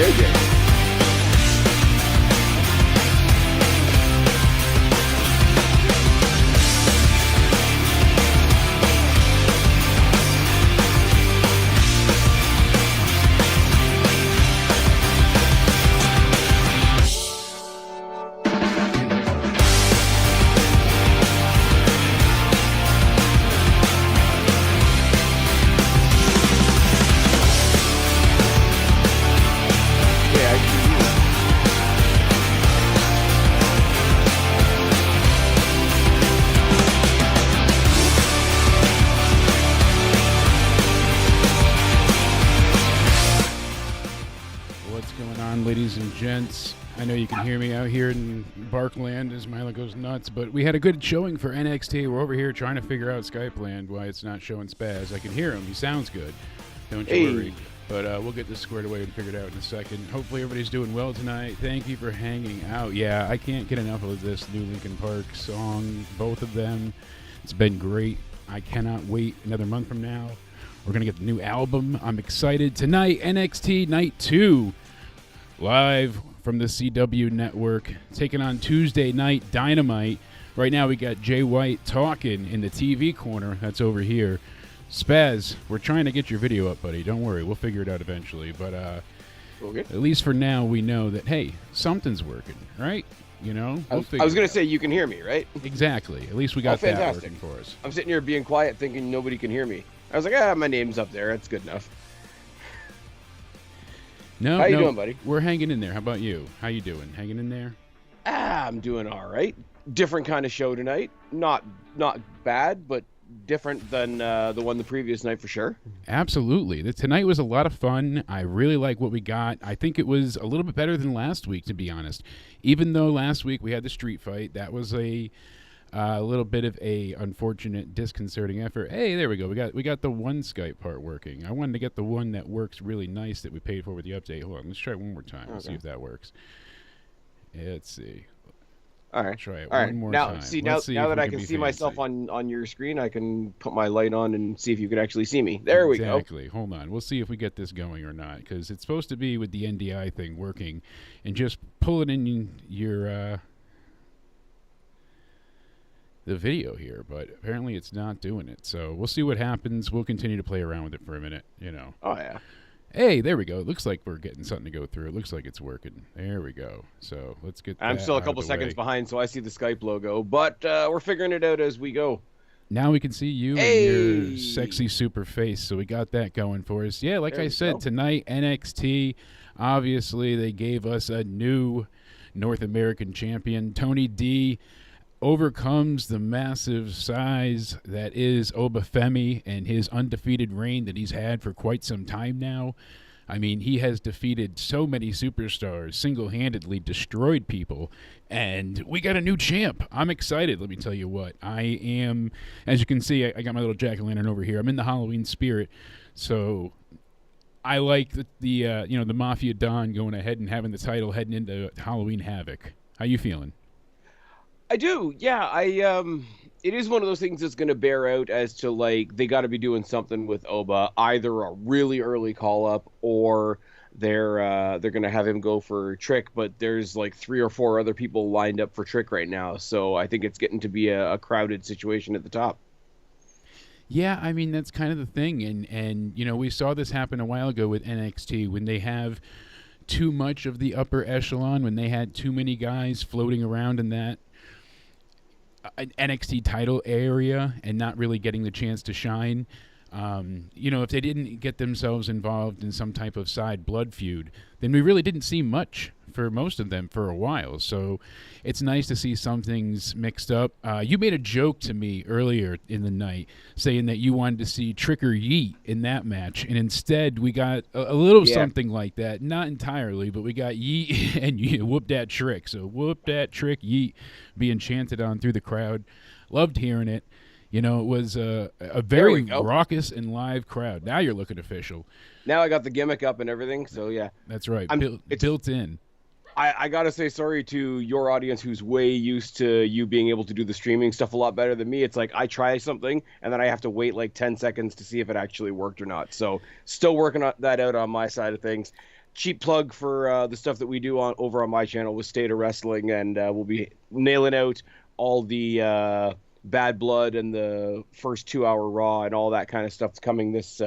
there, Jake. Ladies and gents, I know you can hear me out here in Barkland as Milo goes nuts, but we had a good showing for NXT. We're over here trying to figure out Skypeland, why it's not showing Spaz. I can hear him. He sounds good. Don't you worry. But we'll get this squared away and figured out in a second. Hopefully everybody's doing well tonight. Thank you for hanging out. Yeah, I can't get enough of this new Linkin Park song, both of them. It's been great. I cannot wait another month from now. We're going to get the new album. I'm excited. Tonight, NXT Night 2. Live from the CW network, taking on Tuesday night Dynamite. Right now we got Jay White talking in the TV corner. That's over here. Spaz, we're trying to get your video up, buddy. Don't worry, we'll figure it out eventually. But okay. At least for now, we know that, hey, something's working, right? You know? I was going to say you can hear me, right? Exactly. At least we got that working for us. I'm sitting here being quiet thinking nobody can hear me. I was like, my name's up there. That's good enough. No, how you doing, buddy? We're hanging in there. How about you? How you doing? Hanging in there? I'm doing all right. Different kind of show tonight. Not bad, but different than the one the previous night for sure. Absolutely. Tonight was a lot of fun. I really like what we got. I think it was a little bit better than last week, to be honest. Even though last week we had the street fight, that was a little bit of a unfortunate, disconcerting effort. Hey, there we go. We got the one Skype part working. I wanted to get the one that works really nice that we paid for with the update. Hold on, let's try it one more time. Okay. Let's see if that works. Let's see. All right. Try it all one right. more now, time. See, now that I can see myself on your screen, I can put my light on and see if you can actually see me. There we go. Exactly. Hold on. We'll see if we get this going or not, because it's supposed to be with the NDI thing working, and just pull it in your the video here, but apparently it's not doing it. So we'll see what happens. We'll continue to play around with it for a minute, you know. Oh, yeah. Hey, there we go. It looks like we're getting something to go through. It looks like it's working. There we go. So let's get that I'm still a couple seconds behind, so I see the Skype logo, but we're figuring it out as we go. Now we can see you and your sexy super face, so we got that going for us. Yeah, like I said, tonight, NXT, obviously they gave us a new North American champion. Tony D overcomes the massive size that is Obafemi and his undefeated reign that he's had for quite some time now. I mean, he has defeated so many superstars, single-handedly destroyed people, and we got a new champ. I'm excited, let me tell you what. I am, as you can see, I got my little jack-o'-lantern over here. I'm in the Halloween spirit, so I like the Mafia Don going ahead and having the title heading into Halloween Havoc. How you feeling? I do, yeah. It is one of those things that's going to bear out as to, like, they got to be doing something with Oba, either a really early call-up or they're going to have him go for Trick, but there's, like, 3 or 4 other people lined up for Trick right now, so I think it's getting to be a crowded situation at the top. Yeah, I mean, that's kind of the thing, and you know, we saw this happen a while ago with NXT when they have too much of the upper echelon, when they had too many guys floating around in that NXT title area and not really getting the chance to shine. If they didn't get themselves involved in some type of side blood feud, then we really didn't see much for most of them for a while. So it's nice to see some things mixed up. You made a joke to me earlier in the night saying that you wanted to see Trick or Yeet in that match, and instead we got a little something like that. Not entirely, but we got Yeet and Whoop Dat Trick. So Whoop Dat Trick, Yeet being chanted on through the crowd. Loved hearing it. You know, it was a very raucous and live crowd. Now you're looking official. Now I got the gimmick up and everything, so yeah. That's right, built in. I got to say sorry to your audience who's way used to you being able to do the streaming stuff a lot better than me. It's like I try something, and then I have to wait like 10 seconds to see if it actually worked or not. So still working that out on my side of things. cheap plug for the stuff that we do over on my channel with State of Wrestling, and we'll be nailing out all the Bad Blood and the first 2 hour Raw and all that kind of stuff coming this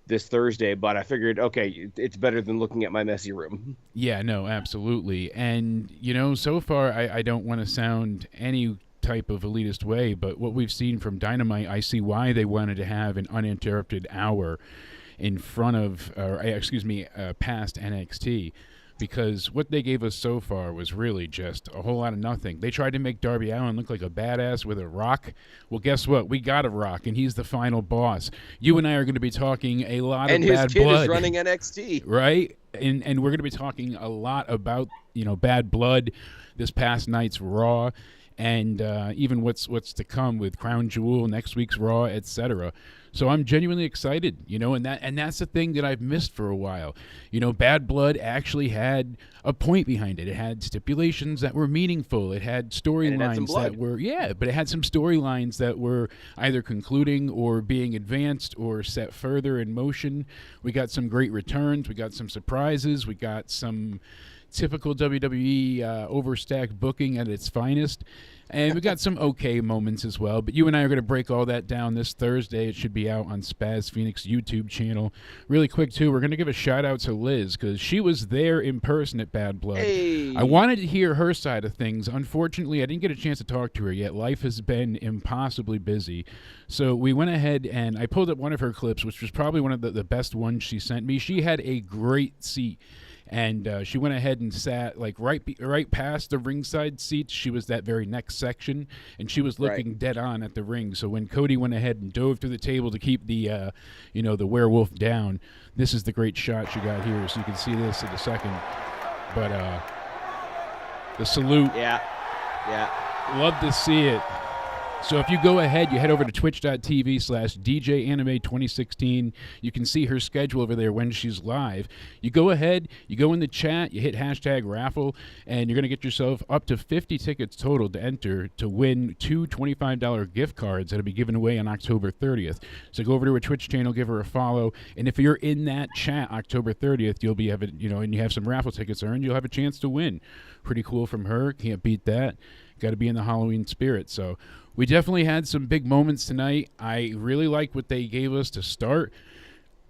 Thursday. But I figured, okay, it's better than looking at my messy room. Yeah, no, absolutely. And, so far, I don't want to sound any type of elitist way, but what we've seen from Dynamite, I see why they wanted to have an uninterrupted hour in front of, past NXT. Because what they gave us so far was really just a whole lot of nothing. They tried to make Darby Allin look like a badass with a rock. Well, guess what? We got a rock, and he's the final boss. You and I are going to be talking a lot of Bad Blood. And his kid is running NXT. Right? And we're going to be talking a lot about, Bad Blood, this past night's Raw, and even what's to come with Crown Jewel, next week's Raw, etc. So I'm genuinely excited, and that's the thing that I've missed for a while. Bad Blood actually had a point behind it. It had stipulations that were meaningful. It had storylines that were, but it had some storylines that were either concluding or being advanced or set further in motion. We got some great returns. We got some surprises. We got some typical WWE overstacked booking at its finest. And we got some okay moments as well. But you and I are going to break all that down this Thursday. It should be out on Spaz Phoenix YouTube channel. Really quick, too, we're going to give a shout-out to Liz because she was there in person at Bad Blood. Hey. I wanted to hear her side of things. Unfortunately, I didn't get a chance to talk to her yet. Life has been impossibly busy. So we went ahead and I pulled up one of her clips, which was probably one of the best ones she sent me. She had a great seat. And she went ahead and sat like right past the ringside seats. She was that very next section, and she was looking dead on at the ring. So when Cody went ahead and dove through the table to keep the, the werewolf down, this is the great shot she got here. So you can see this in a second. But the salute. Yeah. Love to see it. So if you go ahead, you head over to twitch.tv/DJAnime2016. You can see her schedule over there when she's live. You go ahead, you go in the chat, you hit hashtag raffle, and you're going to get yourself up to 50 tickets total to enter to win 2 $25 gift cards that'll be given away on October 30th. So go over to her Twitch channel, give her a follow, and if you're in that chat October 30th, you'll be having, and you have some raffle tickets earned, you'll have a chance to win. Pretty cool from her. Can't beat that. Got to be in the Halloween spirit. So we definitely had some big moments tonight. I really liked what they gave us to start.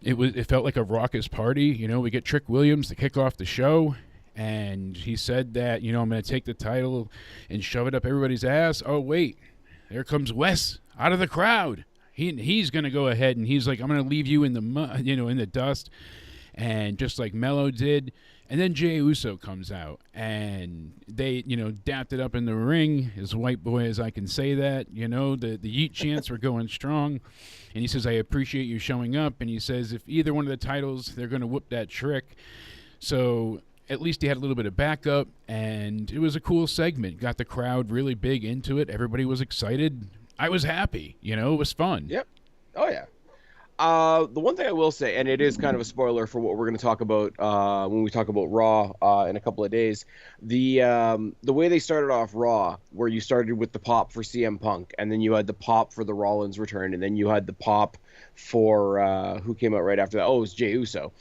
It felt like a raucous party. We get Trick Williams to kick off the show, and he said that, I'm going to take the title and shove it up everybody's ass. Oh, wait, there comes Wes out of the crowd. He's going to go ahead, and he's like, I'm going to leave you in the in the dust. And just like Mello did. And then Jey Uso comes out, and they, dapped it up in the ring, as white boy as I can say that. The Yeet chants were going strong. And he says, I appreciate you showing up. And he says, if either one of the titles, they're going to whoop that trick. So at least he had a little bit of backup, and it was a cool segment. Got the crowd really big into it. Everybody was excited. I was happy. It was fun. Yep. Oh, yeah. The one thing I will say, and it is kind of a spoiler for what we're going to talk about when we talk about Raw in a couple of days, the way they started off Raw, where you started with the pop for CM Punk, and then you had the pop for the Rollins return, and then you had the pop for who came out right after that? Oh, it was Jey Uso.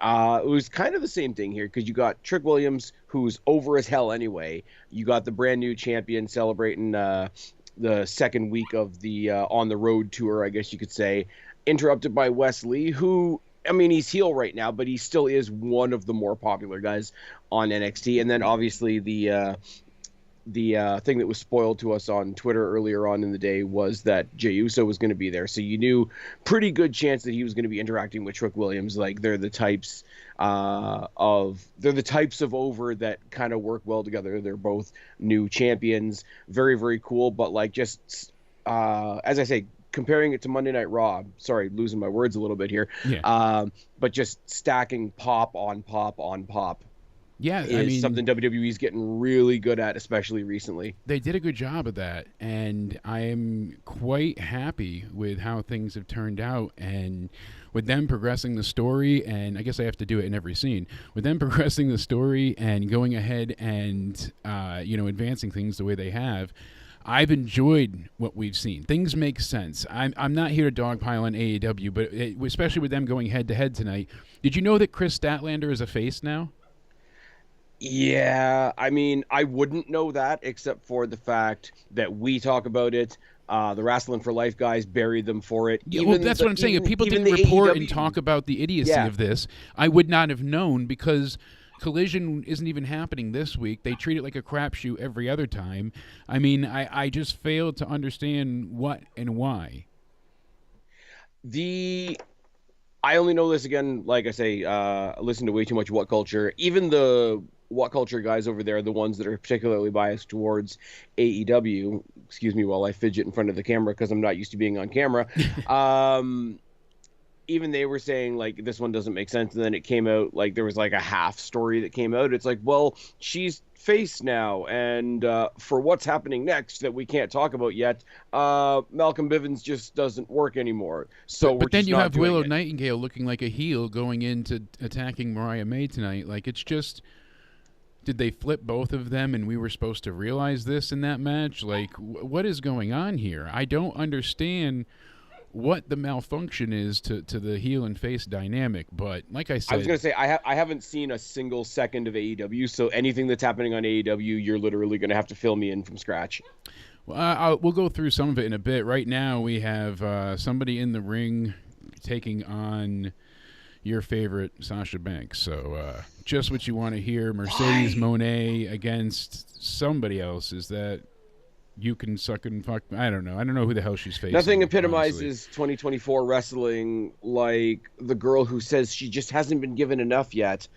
It was kind of the same thing here because you got Trick Williams, who's over as hell anyway. You got the brand new champion celebrating the second week of the on the road tour, I guess you could say. Interrupted by Wes Lee, who, I mean, he's heel right now, but he still is one of the more popular guys on NXT. And then obviously the thing that was spoiled to us on Twitter earlier on in the day was that Jey Uso was going to be there. So you knew pretty good chance that he was going to be interacting with Trick Williams. Like they're the types of over that kind of work well together. They're both new champions. Very, very cool. But like just as I say, comparing it to Monday Night Raw, sorry, losing my words a little bit here. Yeah. But just stacking pop on pop on pop. Yeah, is something WWE's getting really good at, especially recently. They did a good job of that, and I am quite happy with how things have turned out, and with them progressing the story, and I guess I have to do it in every scene, with them progressing the story and going ahead and, advancing things the way they have, I've enjoyed what we've seen. Things make sense. I'm not here to dogpile on AEW, but especially with them going head-to-head tonight. Did you know that Chris Statlander is a face now? Yeah, I mean, I wouldn't know that except for the fact that we talk about it. The Wrestling for Life guys buried them for it. Yeah, well, that's what I'm saying. If people didn't report and talk about the idiocy of this, I would not have known because Collision isn't even happening this week. They treat it like a crapshoot every other time. I mean, I just failed to understand what and why. I only know this again, like I say, listen to way too much What Culture. Even the What Culture guys over there, the ones that are particularly biased towards AEW, excuse me while I fidget in front of the camera because I'm not used to being on camera, even they were saying, like, this one doesn't make sense. And then it came out, like, there was, like, a half story that came out. It's like, well, she's face now, and for what's happening next that we can't talk about yet, Malcolm Bivens just doesn't work anymore. So but then you have Willow Nightingale looking like a heel going into attacking Mariah May tonight. Like, it's just, did they flip both of them and we were supposed to realize this in that match? Like, what is going on here? I don't understand what the malfunction is to the heel and face dynamic, but like I said, I was going to say I haven't seen a single second of AEW, so anything that's happening on AEW, you're literally going to have to fill me in from scratch. Well, we'll go through some of it in a bit. Right now, we have somebody in the ring taking on your favorite Sasha Banks. So just what you want to hear: Mercedes Moné against somebody else. Is that? You can suck and fuck. I don't know who the hell she's facing. Nothing epitomizes 2024 wrestling like the girl who says she just hasn't been given enough yet,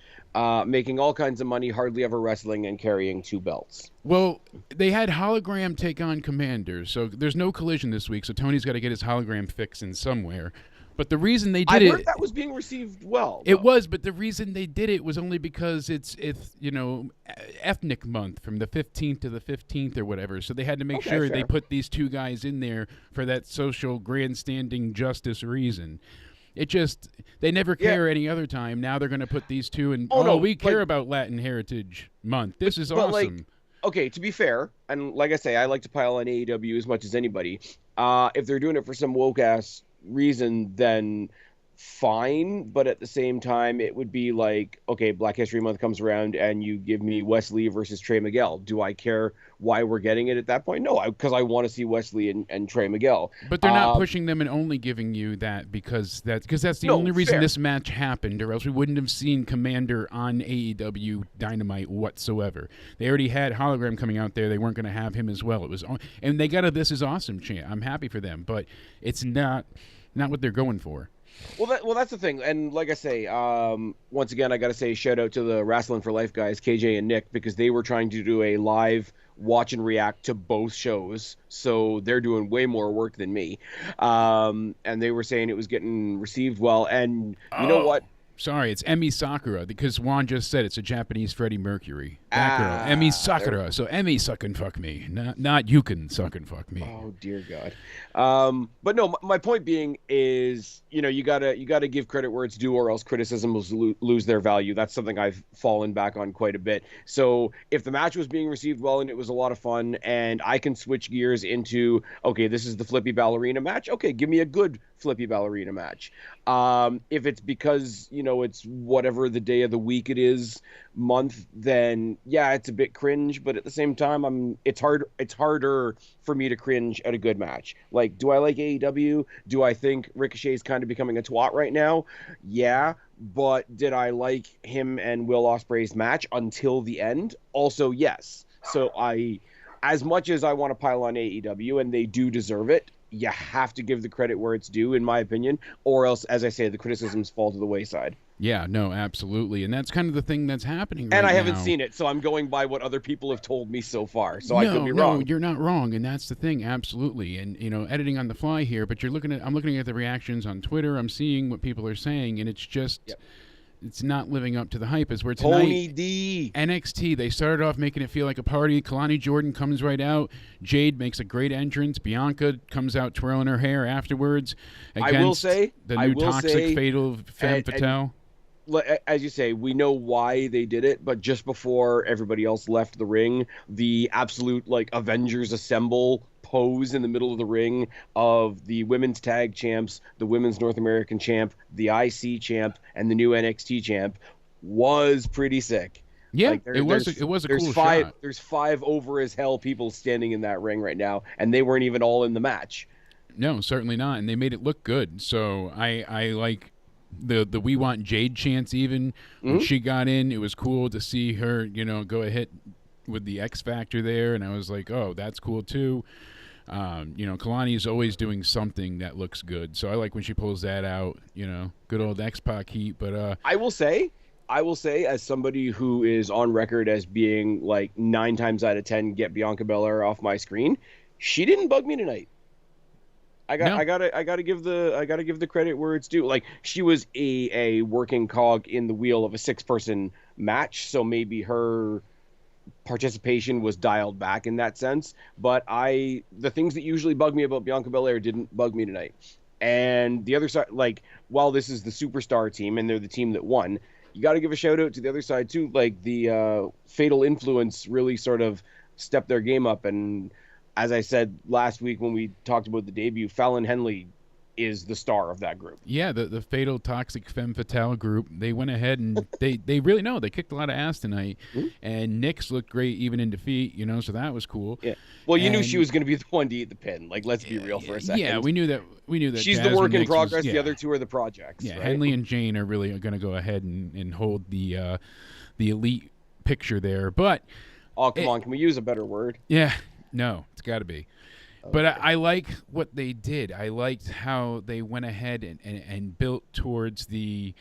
making all kinds of money, hardly ever wrestling, and carrying 2 belts. Well, they had Hologram take on Commander, so there's no Collision this week, so Tony's got to get his hologram fix in somewhere. But the reason they did I heard that was being received well. It was, but the reason they did it was only because it's ethnic month from the 15th to the 15th or whatever. So they had to make sure they put these 2 guys in there for that social grandstanding justice reason. It just, they never care any other time. Now they're going to put these 2 and we care about Latin Heritage Month. This is awesome. Like, okay, to be fair, and like I say, I like to pile on AEW as much as anybody. If they're doing it for some woke ass reason, then fine, but at the same time it would be like, okay, Black History Month comes around and you give me Wesley versus Trey Miguel. Do I care why we're getting it at that point? No, because I want to see Wesley and Trey Miguel. But they're not pushing them and only giving you that because that's the only reason this match happened, or else we wouldn't have seen Commander on AEW Dynamite whatsoever. They already had Hologram coming out there. They weren't going to have him as well. It was, and they got a This Is Awesome chant. I'm happy for them, but it's not what they're going for. Well, that's the thing. And like I say, once again, I got to say shout out to the Wrestling for Life guys, KJ and Nick, because they were trying to do a live watch and react to both shows. So they're doing way more work than me. And they were saying it was getting received well. And you know what? Sorry, it's Emi Sakura, because Juan just said it's a Japanese Freddie Mercury. That girl, Emi Sakura. So Emi suck and fuck me, not you can suck and fuck me. Oh dear God. But no, my point being is, you gotta give credit where it's due, or else criticism will lose their value. That's something I've fallen back on quite a bit. So if the match was being received well and it was a lot of fun, and I can switch gears into, okay, this is the flippy ballerina match. Okay, give me a good flippy ballerina match. If it's because it's whatever the day of the week it is, month, then yeah, it's a bit cringe. But at the same time, it's harder for me to cringe at a good match. Like, do I like AEW? Do I think Ricochet's kind of becoming a twat right now? Yeah. But did I like him and Will Ospreay's match until the end? Also, yes. So as much as I want to pile on AEW, and they do deserve it, you have to give the credit where it's due, in my opinion, or else, as I say, the criticisms fall to the wayside. Yeah, no, absolutely. And that's kind of the thing that's happening right now. And I haven't seen it, so I'm going by what other people have told me so far. So I could be wrong. No, you're not wrong, and that's the thing, absolutely. And, editing on the fly here, but I'm looking at the reactions on Twitter. I'm seeing what people are saying, and it's just... Yep. It's not living up to the hype. As we're tonight, Tony D. NXT, they started off making it feel like a party. Kalani Jordan comes right out. Jade makes a great entrance. Bianca comes out twirling her hair afterwards. I will say, the new toxic fatal femme fatale. as you say, we know why they did it, but just before everybody else left the ring, the absolute like Avengers Assemble pose in the middle of the ring of the women's tag champs, the women's North American champ, the IC champ, and the new NXT champ was pretty sick. Yeah, Like it was a cool shot. There's five over as hell people standing in that ring right now, and they weren't even all in the match. No, certainly not, and they made it look good. So I like the "We Want Jade" chants. Even when she got in, it was cool to see her, go ahead with the X Factor there, and I was like, oh, that's cool too. Kalani is always doing something that looks good, so I like when she pulls that out. Good old X-Pac heat. But I will say, as somebody who is on record as being like 9 times out of 10 get Bianca Belair off my screen, she didn't bug me tonight. I gotta give the credit where it's due. Like, she was a working cog in the wheel of a 6-person match, so maybe her participation was dialed back in that sense. But the things that usually bug me about Bianca Belair didn't bug me tonight. And the other side, like, while this is the superstar team and they're the team that won, you got to give a shout out to the other side too. Like, the Fatal Influence really sort of stepped their game up, and as I said last week when we talked about the debut, Fallon Henley is the star of that group. Yeah, the Fatal Toxic Femme Fatale group, they went ahead and they really know. They kicked a lot of ass tonight, and Nyx looked great even in defeat, so that was cool. Yeah. Well, you knew she was going to be the one to eat the pin. Like, let's be real for a second. Yeah, we knew that. She's Jasmine the work in Nyx progress. Was, the other two are the projects. Yeah, right? Henley and Jane are really going to go ahead and hold the elite picture there. But oh, come on, can we use a better word? Yeah, no, it's got to be. But I like what they did. I liked how they went ahead and built towards the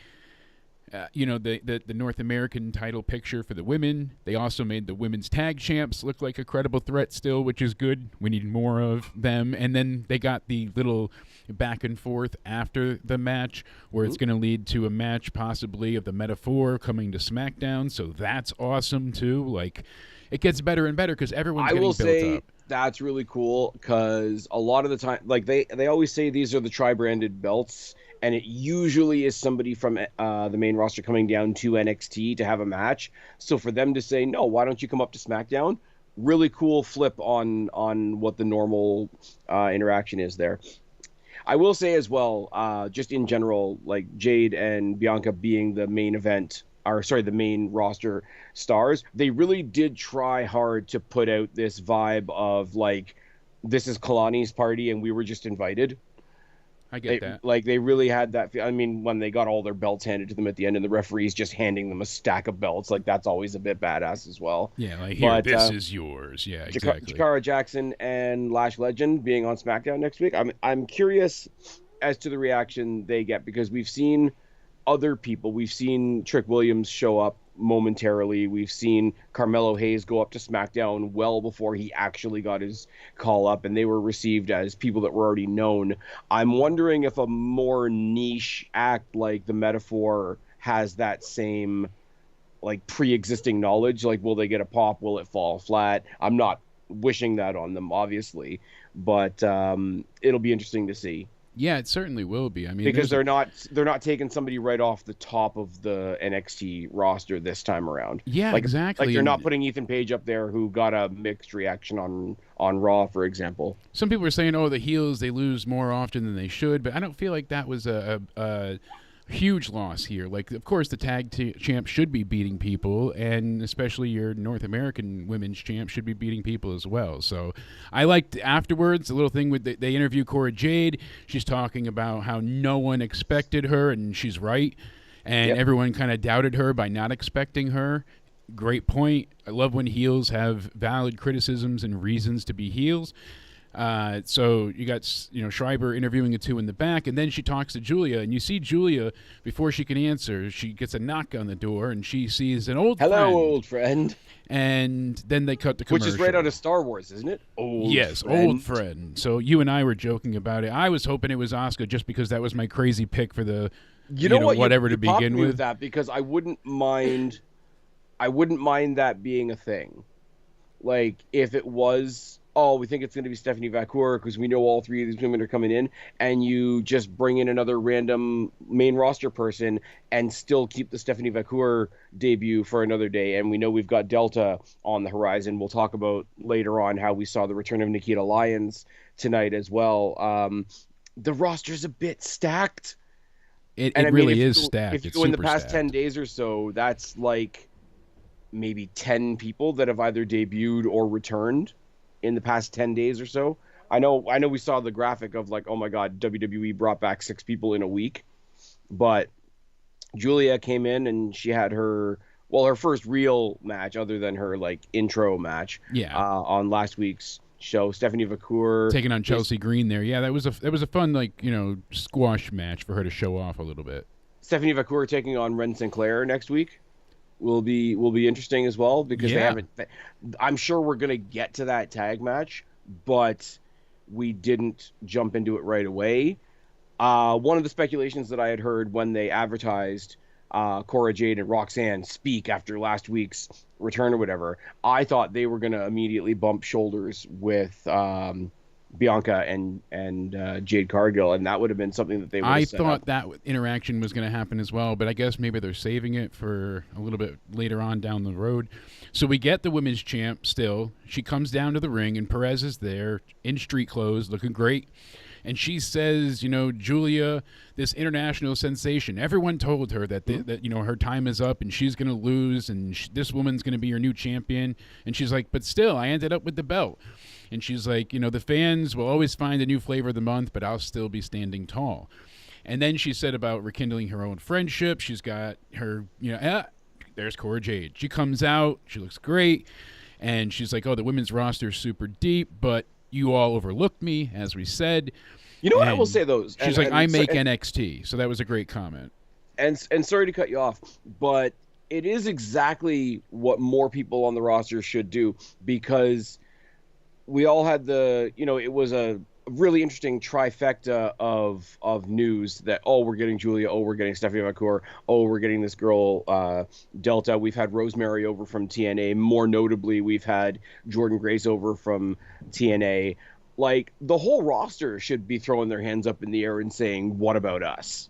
North American title picture for the women. They also made the women's tag champs look like a credible threat still, which is good. We need more of them. And then they got the little back and forth after the match where it's going to lead to a match possibly of the Metaphor coming to SmackDown. So that's awesome too. Like, it gets better and better because everyone's getting built up. That's really cool because a lot of the time, like, they always say these are the tri-branded belts, and it usually is somebody from the main roster coming down to NXT to have a match. So for them to say, no, why don't you come up to SmackDown? Really cool flip on what the normal interaction is there. I will say as well, just in general, like, Jade and Bianca being the main the main roster stars, they really did try hard to put out this vibe of, like, this is Kalani's party and we were just invited. I get that. Like, they really had that. I mean, when they got all their belts handed to them at the end and the referees just handing them a stack of belts, like, that's always a bit badass as well. Yeah, like, here, this is yours. Yeah, exactly. Jakara Jackson and Lash Legend being on SmackDown next week. I'm curious as to the reaction they get, because we've seen other people. We've seen Trick Williams show up momentarily. We've seen Carmelo Hayes go up to SmackDown well before he actually got his call up, and they were received as people that were already known. I'm wondering if a more niche act like the Metaphor has that same, like, pre-existing knowledge. Like, will they get a pop? Will it fall flat? I'm not wishing that on them, obviously, but it'll be interesting to see. Yeah, it certainly will be. I mean, because they're not taking somebody right off the top of the NXT roster this time around. Yeah, like, exactly. Like, they're not putting Ethan Page up there, who got a mixed reaction on Raw, for example. Some people are saying, "Oh, the heels, they lose more often than they should," but I don't feel like that was a huge loss here. Like, of course, the tag champ should be beating people, and especially your North American women's champ should be beating people as well. So I liked afterwards the little thing with they interview Cora Jade. She's talking about how no one expected her, and she's right. And everyone kind of doubted her by not expecting her. Great point. I love when heels have valid criticisms and reasons to be heels. So you got, Schreiber interviewing the two in the back, and then she talks to Julia, and you see Julia, before she can answer, she gets a knock on the door, and she sees an old friend. Hello, old friend. And then they cut the commercial. Which is right out of Star Wars, isn't it? Old friend. So you and I were joking about it. I was hoping it was Asuka just because that was my crazy pick for the, whatever to begin with. That, because I wouldn't mind that being a thing. Like, if it was oh, we think it's going to be Stephanie Vacour because we know all three of these women are coming in, and you just bring in another random main roster person and still keep the Stephanie Vacour debut for another day. And we know we've got Delta on the horizon. We'll talk about later on how we saw the return of Nikita Lyons tonight as well. The roster's a bit stacked. It And I mean, really is stacked. if you It's go in the super past stacked. 10 days or so, that's like maybe 10 people that have either debuted or returned in the past 10 days or so. I know we saw the graphic of like, oh my God, WWE brought back 6 people in a week. But Julia came in and she had her first real match other than her like intro match Yeah. on last week's show. Stephanie Vacour Taking on Chelsea Green there. Yeah, that was a fun, like, squash match for her to show off a little bit. Stephanie Vacour taking on Ren Sinclair next week will be interesting as well because they Yeah. haven't. I'm sure we're gonna get to that tag match, but we didn't jump into it right away. One of the speculations that I had heard when they advertised Cora Jade and Roxanne speak after last week's return or whatever, I thought they were gonna immediately bump shoulders with Bianca and Jade Cargill, and that would have been something that they would have I set thought up. that interaction was going to happen as well, but I guess maybe they're saving it for a little bit later on down the road. So we get the women's champ still. She comes down to the ring, and Perez is there in street clothes, looking great. And she says, Julia, this international sensation. Everyone told her that her time is up and she's going to lose, and this woman's going to be your new champion. And she's like, but still, I ended up with the belt. And she's like, the fans will always find a new flavor of the month, but I'll still be standing tall. And then she said about rekindling her own friendship. She's got her, there's Cora Jade. She comes out, she looks great, and she's like, oh, the women's roster is super deep, but you all overlooked me, as we said. You know what I And will say, though? She's like, I make NXT. So that was a great comment. And sorry to cut you off, but it is exactly what more people on the roster should do, because we all had it was a really interesting trifecta of news that, oh, we're getting Julia, oh, we're getting Stephanie McCour, oh, we're getting this girl Delta. We've had Rosemary over from TNA. More notably, we've had Jordan Grace over from TNA. Like, the whole roster should be throwing their hands up in the air and saying, what about us?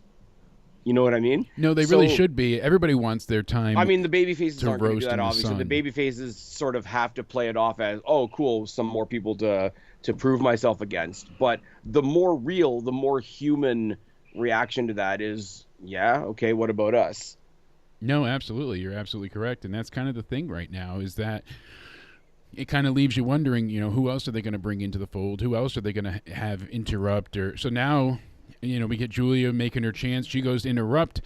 You know what I mean? No, they really should be. Everybody wants their time. I mean, the baby faces aren't going to do roast in that, the obviously. sun. The baby faces sort of have to play it off as, oh, cool, some more people to prove myself against. But the more real, the more human reaction to that is, yeah, okay, what about us? No, absolutely. You're absolutely correct. And that's kind of the thing right now, is that it kind of leaves you wondering, who else are they going to bring into the fold? Who else are they going to have interrupt? So now, we get Julia making her chance. She goes to interrupt,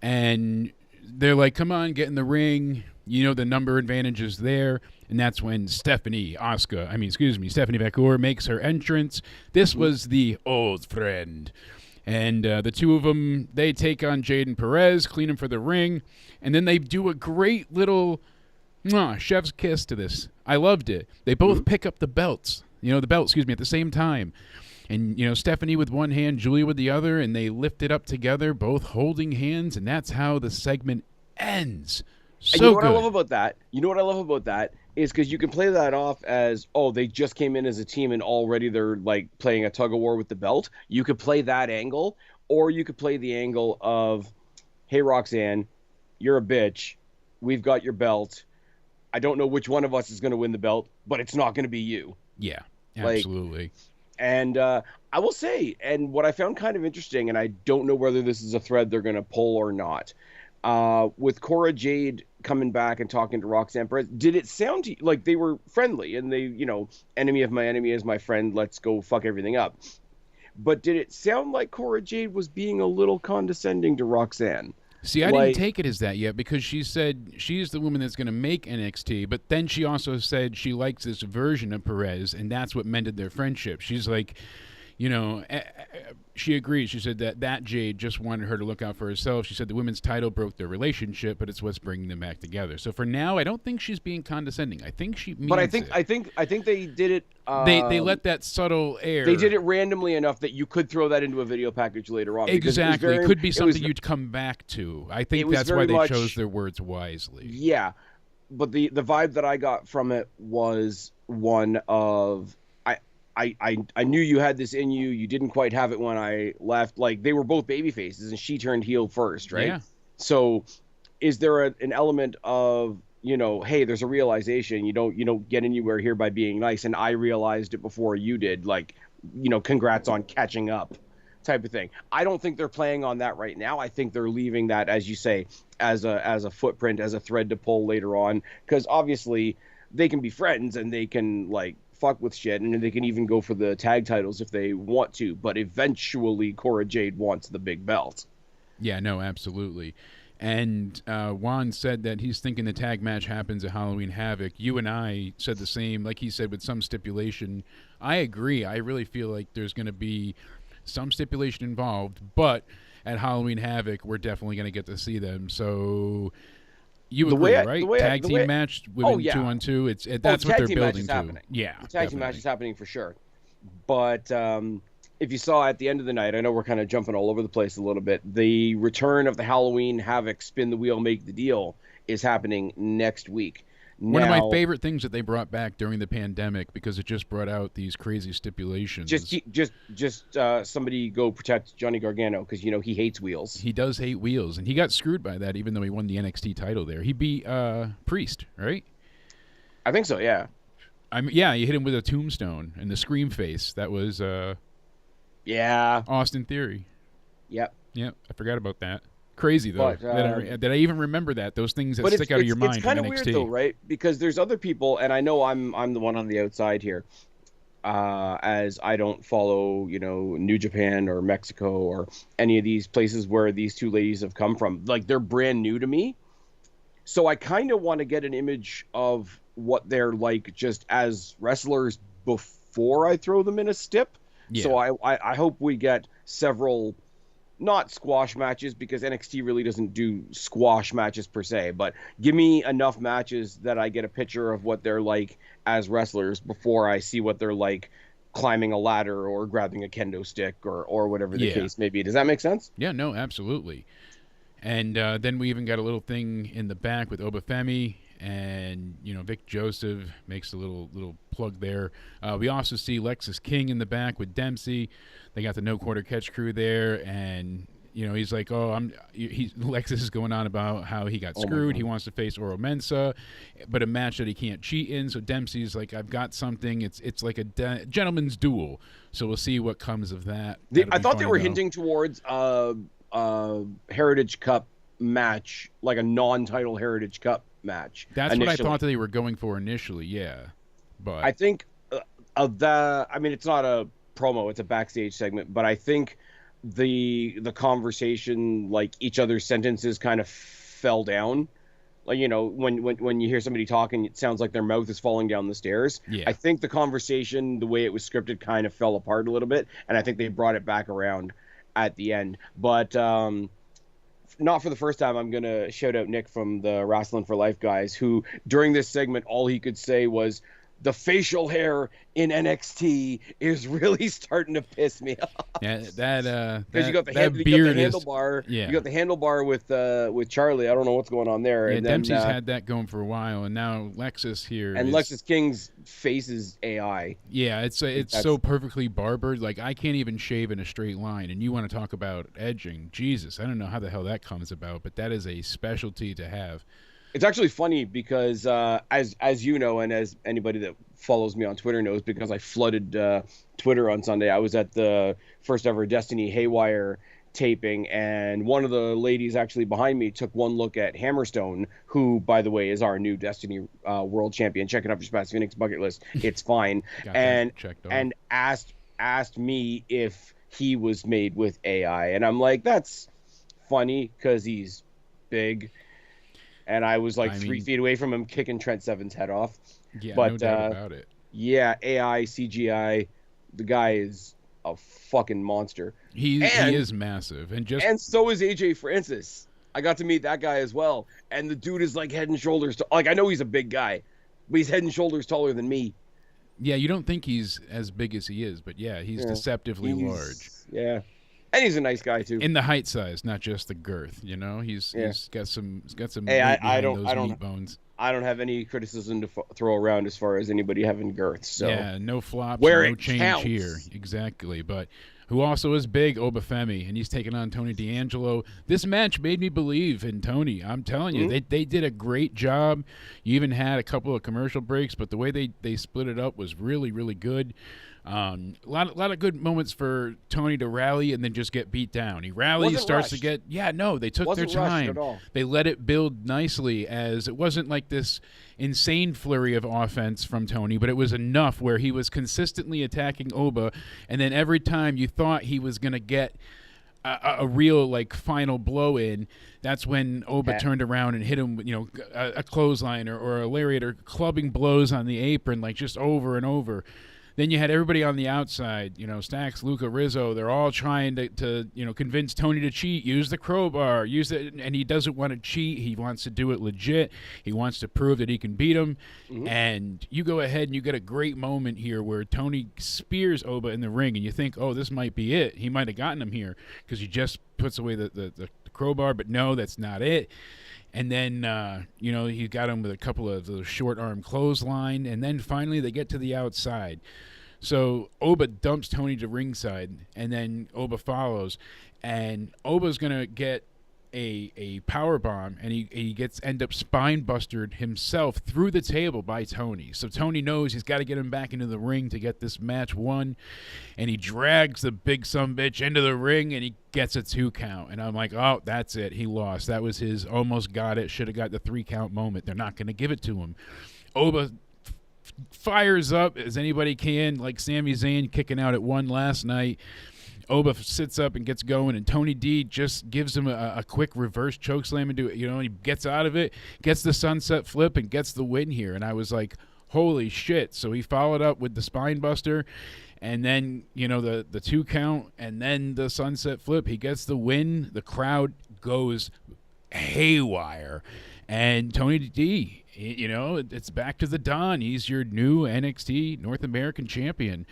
and they're like, come on, get in the ring. The number advantage is there. And that's when Stephanie Vacour makes her entrance. This was the old friend. And the two of them, they take on Jade and Perez, clean them for the ring. And then they do a great little chef's kiss to this. I loved it. They both pick up the belts, at the same time. And, Stephanie with one hand, Julia with the other, and they lift it up together, both holding hands, and that's how the segment ends. So and you know what good. I love about that is because you can play that off as, oh, they just came in as a team and already they're like playing a tug of war with the belt. You could play that angle, or you could play the angle of, hey, Roxanne, you're a bitch. We've got your belt. I don't know which one of us is going to win the belt, but it's not going to be you. Yeah, absolutely. And I will say, and what I found kind of interesting, and I don't know whether this is a thread they're going to pull or not, with Cora Jade coming back and talking to Roxanne Perez, did it sound to you like they were friendly and they, enemy of my enemy is my friend, let's go fuck everything up? But did it sound like Cora Jade was being a little condescending to Roxanne? See, I didn't take it as that yet, because she said she's the woman that's going to make NXT, but then she also said she likes this version of Perez, and that's what mended their friendship. She's like, she agreed. She said that Jade just wanted her to look out for herself. She said the women's title broke their relationship, but it's what's bringing them back together. So for now, I don't think she's being condescending. I think she means But I think they did it. They let that subtle air. They did it randomly enough that you could throw that into a video package later on. Exactly. It could be something you'd come back to. I think that's why they chose their words wisely. Yeah. the vibe that I got from it was one of I knew you had this in you. You didn't quite have it when I left. Like they were both baby faces, and she turned heel first, right? Yeah. So, is there an element of, hey, there's a realization you don't get anywhere here by being nice, and I realized it before you did. Like, congrats on catching up, type of thing. I don't think they're playing on that right now. I think they're leaving that, as you say, as a footprint, as a thread to pull later on, because obviously they can be friends and they can like fuck with shit, and they can even go for the tag titles if they want to. But eventually, Cora Jade wants the big belt. Yeah, no, absolutely. And Juan said that he's thinking the tag match happens at Halloween Havoc. You and I said the same, like he said, with some stipulation. I agree. I really feel like there's going to be some stipulation involved, but at Halloween Havoc, we're definitely going to get to see them. So you agree, right? Tag team match, women 2-on-2. That's what they're building to. Happening. Yeah, the tag team match is happening for sure. But if you saw at the end of the night, I know we're kind of jumping all over the place a little bit. The return of the Halloween Havoc Spin the Wheel, Make the Deal is happening next week. One of my favorite things that they brought back during the pandemic, because it just brought out these crazy stipulations. Just somebody go protect Johnny Gargano, because he hates wheels. He does hate wheels, and he got screwed by that, even though he won the NXT title there. He beat Priest, right? I think so. Yeah. Yeah, he hit him with a tombstone and the scream face. That was Austin Theory. Yep. I forgot about that. Crazy though, that I even remember that. Those things that stick out of your mind. It's kind of weird though, right? Because there's other people, and I know I'm the one on the outside here, as I don't follow New Japan or Mexico or any of these places where these two ladies have come from. Like they're brand new to me, so I kind of want to get an image of what they're like just as wrestlers before I throw them in a stip. Yeah. So I hope we get several. Not squash matches, because NXT really doesn't do squash matches per se, but give me enough matches that I get a picture of what they're like as wrestlers before I see what they're like climbing a ladder or grabbing a kendo stick or whatever the case may be. Does that make sense? Yeah, no, absolutely. And then we even got a little thing in the back with Obafemi, and Vic Joseph makes a little plug there. We also see Lexus King in the back with Dempsey. They got the No Quarter Catch crew there, and he's like, Lexus is going on about how he got screwed. He wants to face Oro Mensah, but a match that he can't cheat in. So Dempsey's like, I've got something. It's like a gentleman's duel. So we'll see what comes of that. I thought they were hinting towards Heritage Cup match, like a non-title Heritage Cup match. That's initially what I thought that they were going for initially. Yeah, but I think it's not a promo, it's a backstage segment, but I think the conversation, like each other's sentences kind of fell down. Like when you hear somebody talking, it sounds like their mouth is falling down the stairs. Yeah. I think the conversation, the way it was scripted, kind of fell apart a little bit, and I think they brought it back around at the end. But not for the first time, I'm gonna shout out Nick from the Wrestling for Life guys, who during this segment all he could say was, the facial hair in NXT is really starting to piss me off. Yeah, because you got the handlebar. You got the handlebar with Charlie. I don't know what's going on there. Yeah, and Dempsey's had that going for a while, and now Lexus here. And Lexus King's face is AI. Yeah, it's so perfectly barbered. Like I can't even shave in a straight line, and you want to talk about edging? Jesus, I don't know how the hell that comes about, but that is a specialty to have. It's actually funny because, as you know, and as anybody that follows me on Twitter knows, because I flooded Twitter on Sunday, I was at the first ever Destiny Haywire taping, and one of the ladies actually behind me took one look at Hammerstone, who, by the way, is our new Destiny World Champion. Check it out for Spaz Phoenix bucket list. It's fine. and asked me if he was made with AI, and I'm like, that's funny because he's big. And I was like 3 feet away from him, kicking Trent Seven's head off. Yeah, but, no doubt about it. Yeah, AI, CGI, the guy is a fucking monster. He is massive, and so is AJ Francis. I got to meet that guy as well, and the dude is like head and shoulders. I know he's a big guy, but he's head and shoulders taller than me. Yeah, you don't think he's as big as he is, but yeah, he's deceptively large. Yeah. And he's a nice guy too. In the height size, not just the girth. You know, he's Yeah. he's got some Hey, weight I behind don't those I don't meat bones. I don't have any criticism to throw around as far as anybody having girth. So Yeah, no flops, where no it change here. counts. Exactly. But who also is big, Obafemi, and he's taking on Tony D'Angelo. This match made me believe in Tony. I'm telling you, Mhm. they did a great job. You even had a couple of commercial breaks, but the way they split it up was really, really good. A lot of good moments for Tony to rally and then just get beat down. He rallies, Wasn't starts to rushed. get no. They took their Wasn't rushed at time. all. They let it build nicely, as it wasn't like this insane flurry of offense from Tony, but it was enough where he was consistently attacking Oba, and then every time you thought he was going to get a real like final blow in, that's when Oba Yeah. turned around and hit him, a clothesline or a lariat or clubbing blows on the apron, like just over and over. Then you had everybody on the outside, Stax, Luca, Rizzo. They're all trying to convince Tony to cheat, use the crowbar, use it, and he doesn't want to cheat. He wants to do it legit. He wants to prove that he can beat him. Mm-hmm. And you go ahead and you get a great moment here where Tony spears Oba in the ring, and you think, oh, this might be it. He might have gotten him here because he just puts away the crowbar, but no, that's not it. And then, he got him with a couple of the short arm clothesline. And then finally they get to the outside. So Oba dumps Tony to ringside, and then Oba follows. And Oba's going to get a power bomb, and he end up spine bustered himself through the table by Tony. So Tony knows he's got to get him back into the ring to get this match won, and he drags the big sumbitch into the ring, and he gets a 2 count. And I'm like, oh, that's it. He lost. That was his almost got it, should have got the 3 count moment. They're not going to give it to him. Oba fires up as anybody can, like Sami Zayn kicking out at 1 last night. Oba sits up and gets going, and Tony D just gives him a quick reverse chokeslam into it. He gets out of it, gets the sunset flip, and gets the win here. And I was like, holy shit. So he followed up with the spine buster, and then, the 2 count, and then the sunset flip. He gets the win. The crowd goes haywire. And Tony D, it's back to the Don. He's your new NXT North American champion.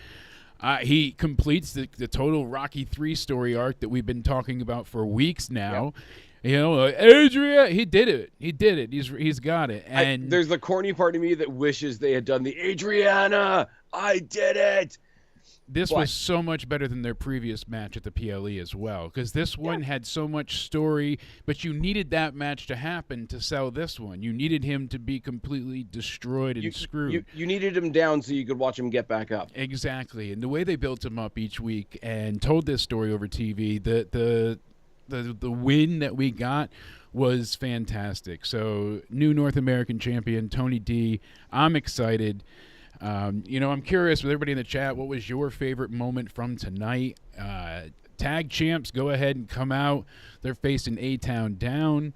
He completes the total Rocky 3 story arc that we've been talking about for weeks now. Yep. Adrian, he did it. He's got it. And there's the corny part of me that wishes they had done the Adriana. I did it. This was so much better than their previous match at the PLE as well, because this one had so much story, but you needed that match to happen to sell this one. You needed him to be completely destroyed and screwed. You needed him down so you could watch him get back up. Exactly. And the way they built him up each week and told this story over TV, the win that we got was fantastic. So, new North American champion, Tony D. I'm excited. I'm curious with everybody in the chat, what was your favorite moment from tonight? Tag champs, go ahead and come out. They're facing A-Town Down.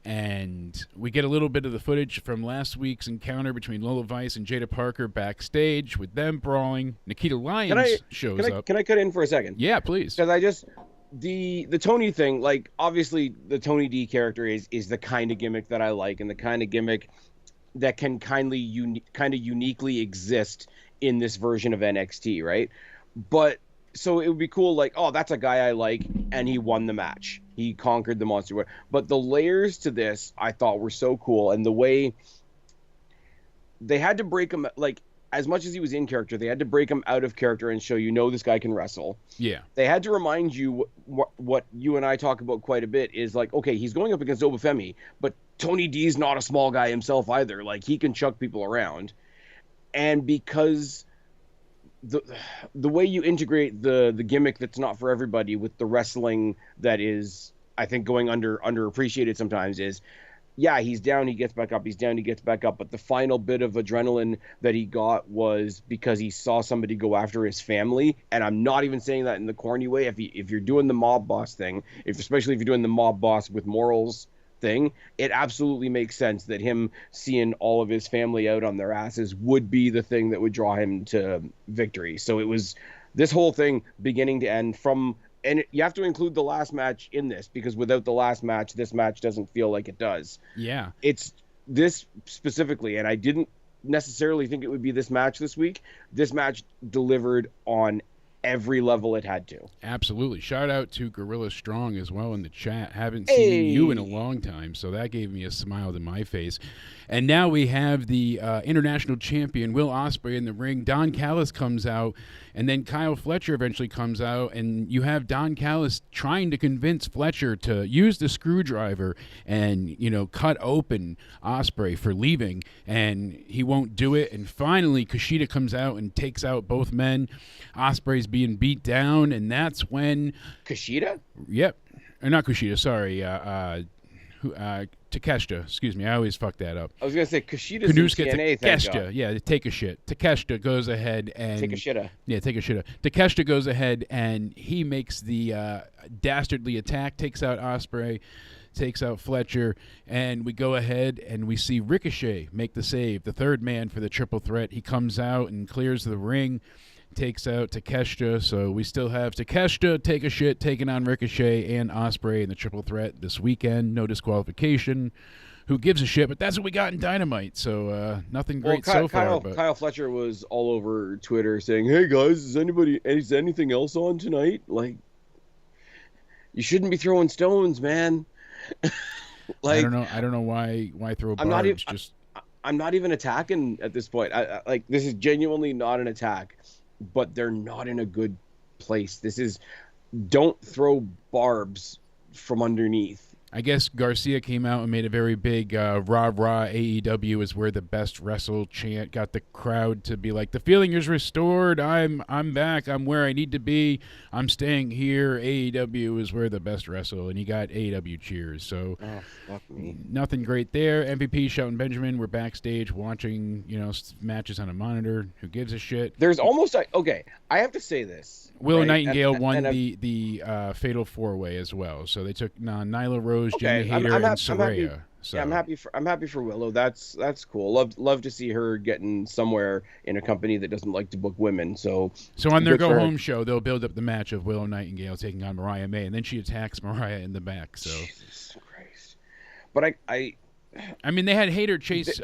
And we get a little bit of the footage from last week's encounter between Lola Vice and Jada Parker backstage with them brawling. Nikita Lyons shows up. Can I cut in for a second? Yeah, please. Because the Tony thing, like, obviously the Tony D character is the kind of gimmick that I like, and the kind of gimmick that can kind of uniquely exist in this version of NXT, right? But so it would be cool, like, oh, that's a guy I like, and he won the match. He conquered the monster. But the layers to this I thought were so cool, and the way they had to break him, like, as much as he was in character, they had to break him out of character and show this guy can wrestle. Yeah. They had to remind you what you and I talk about quite a bit is, like, okay, he's going up against Obafemi, but Tony D's not a small guy himself either. Like, he can chuck people around. And because the way you integrate the gimmick that's not for everybody with the wrestling that is, I think, going underappreciated sometimes is, yeah, he's down, he gets back up, he's down, he gets back up. But the final bit of adrenaline that he got was because he saw somebody go after his family. And I'm not even saying that in the corny way. If you're doing the mob boss thing, especially if you're doing the mob boss with morals thing, it absolutely makes sense that him seeing all of his family out on their asses would be the thing that would draw him to victory. So it was this whole thing beginning to end and you have to include the last match in this, because without the last match, this match doesn't feel like it does. Yeah. It's this specifically, and I didn't necessarily think it would be this match this week. This match delivered on every level it had to. Absolutely. Shout out to Gorilla Strong as well in the chat. Haven't seen you in a Hey, long time, so that gave me a smile to my face. And now we have the international champion, Will Ospreay, in the ring. Don Callis comes out, and then Kyle Fletcher eventually comes out, and you have Don Callis trying to convince Fletcher to use the screwdriver and, cut open Ospreay for leaving, and he won't do it. And finally, Kushida comes out and takes out both men. Ospreay's being beat down, and that's when... Kushida? Yep. Not Kushida, sorry. Takeshita, excuse me. I always fuck that up. I was gonna say Kushida's in TNA. Takeshita, yeah, take a shit. Takeshita goes ahead and Take a shitta. Yeah, take a shitta. Takeshita goes ahead and he makes the dastardly attack, takes out Ospreay, takes out Fletcher, and we go ahead and we see Ricochet make the save, the third man for the triple threat. He comes out and clears the ring, takes out Takeshita, so we still have Takeshita take a shit, taking on Ricochet and Ospreay in the triple threat this weekend. No disqualification. Who gives a shit? But that's what we got in Dynamite, so nothing great so far. But Kyle Fletcher was all over Twitter saying, "Hey guys, is anything else on tonight? Like, you shouldn't be throwing stones, man." Like, I don't know why throw barbs. I'm not even attacking at this point. I like, this is genuinely not an attack. But they're not in a good place. Don't throw barbs from underneath. I guess Garcia came out and made a very big rah-rah AEW is where the best wrestle chant, got the crowd to be like, the feeling is restored, I'm back, I'm where I need to be, I'm staying here, AEW is where the best wrestle, and you got AEW cheers. So fuck me. Nothing great there. MVP, Shelton Benjamin, we're backstage watching, matches on a monitor. Who gives a shit? There's almost okay, I have to say this. Willow Nightingale won the Fatal 4-Way as well. So they took Nyla Rose, Jamie Hayter, and Saraya. I'm happy for Willow. That's cool. Love to see her getting somewhere in a company that doesn't like to book women. So on their go home show, they'll build up the match of Willow Nightingale taking on Mariah May, and then she attacks Mariah in the back. So Jesus Christ. But I mean, they had Hayter chase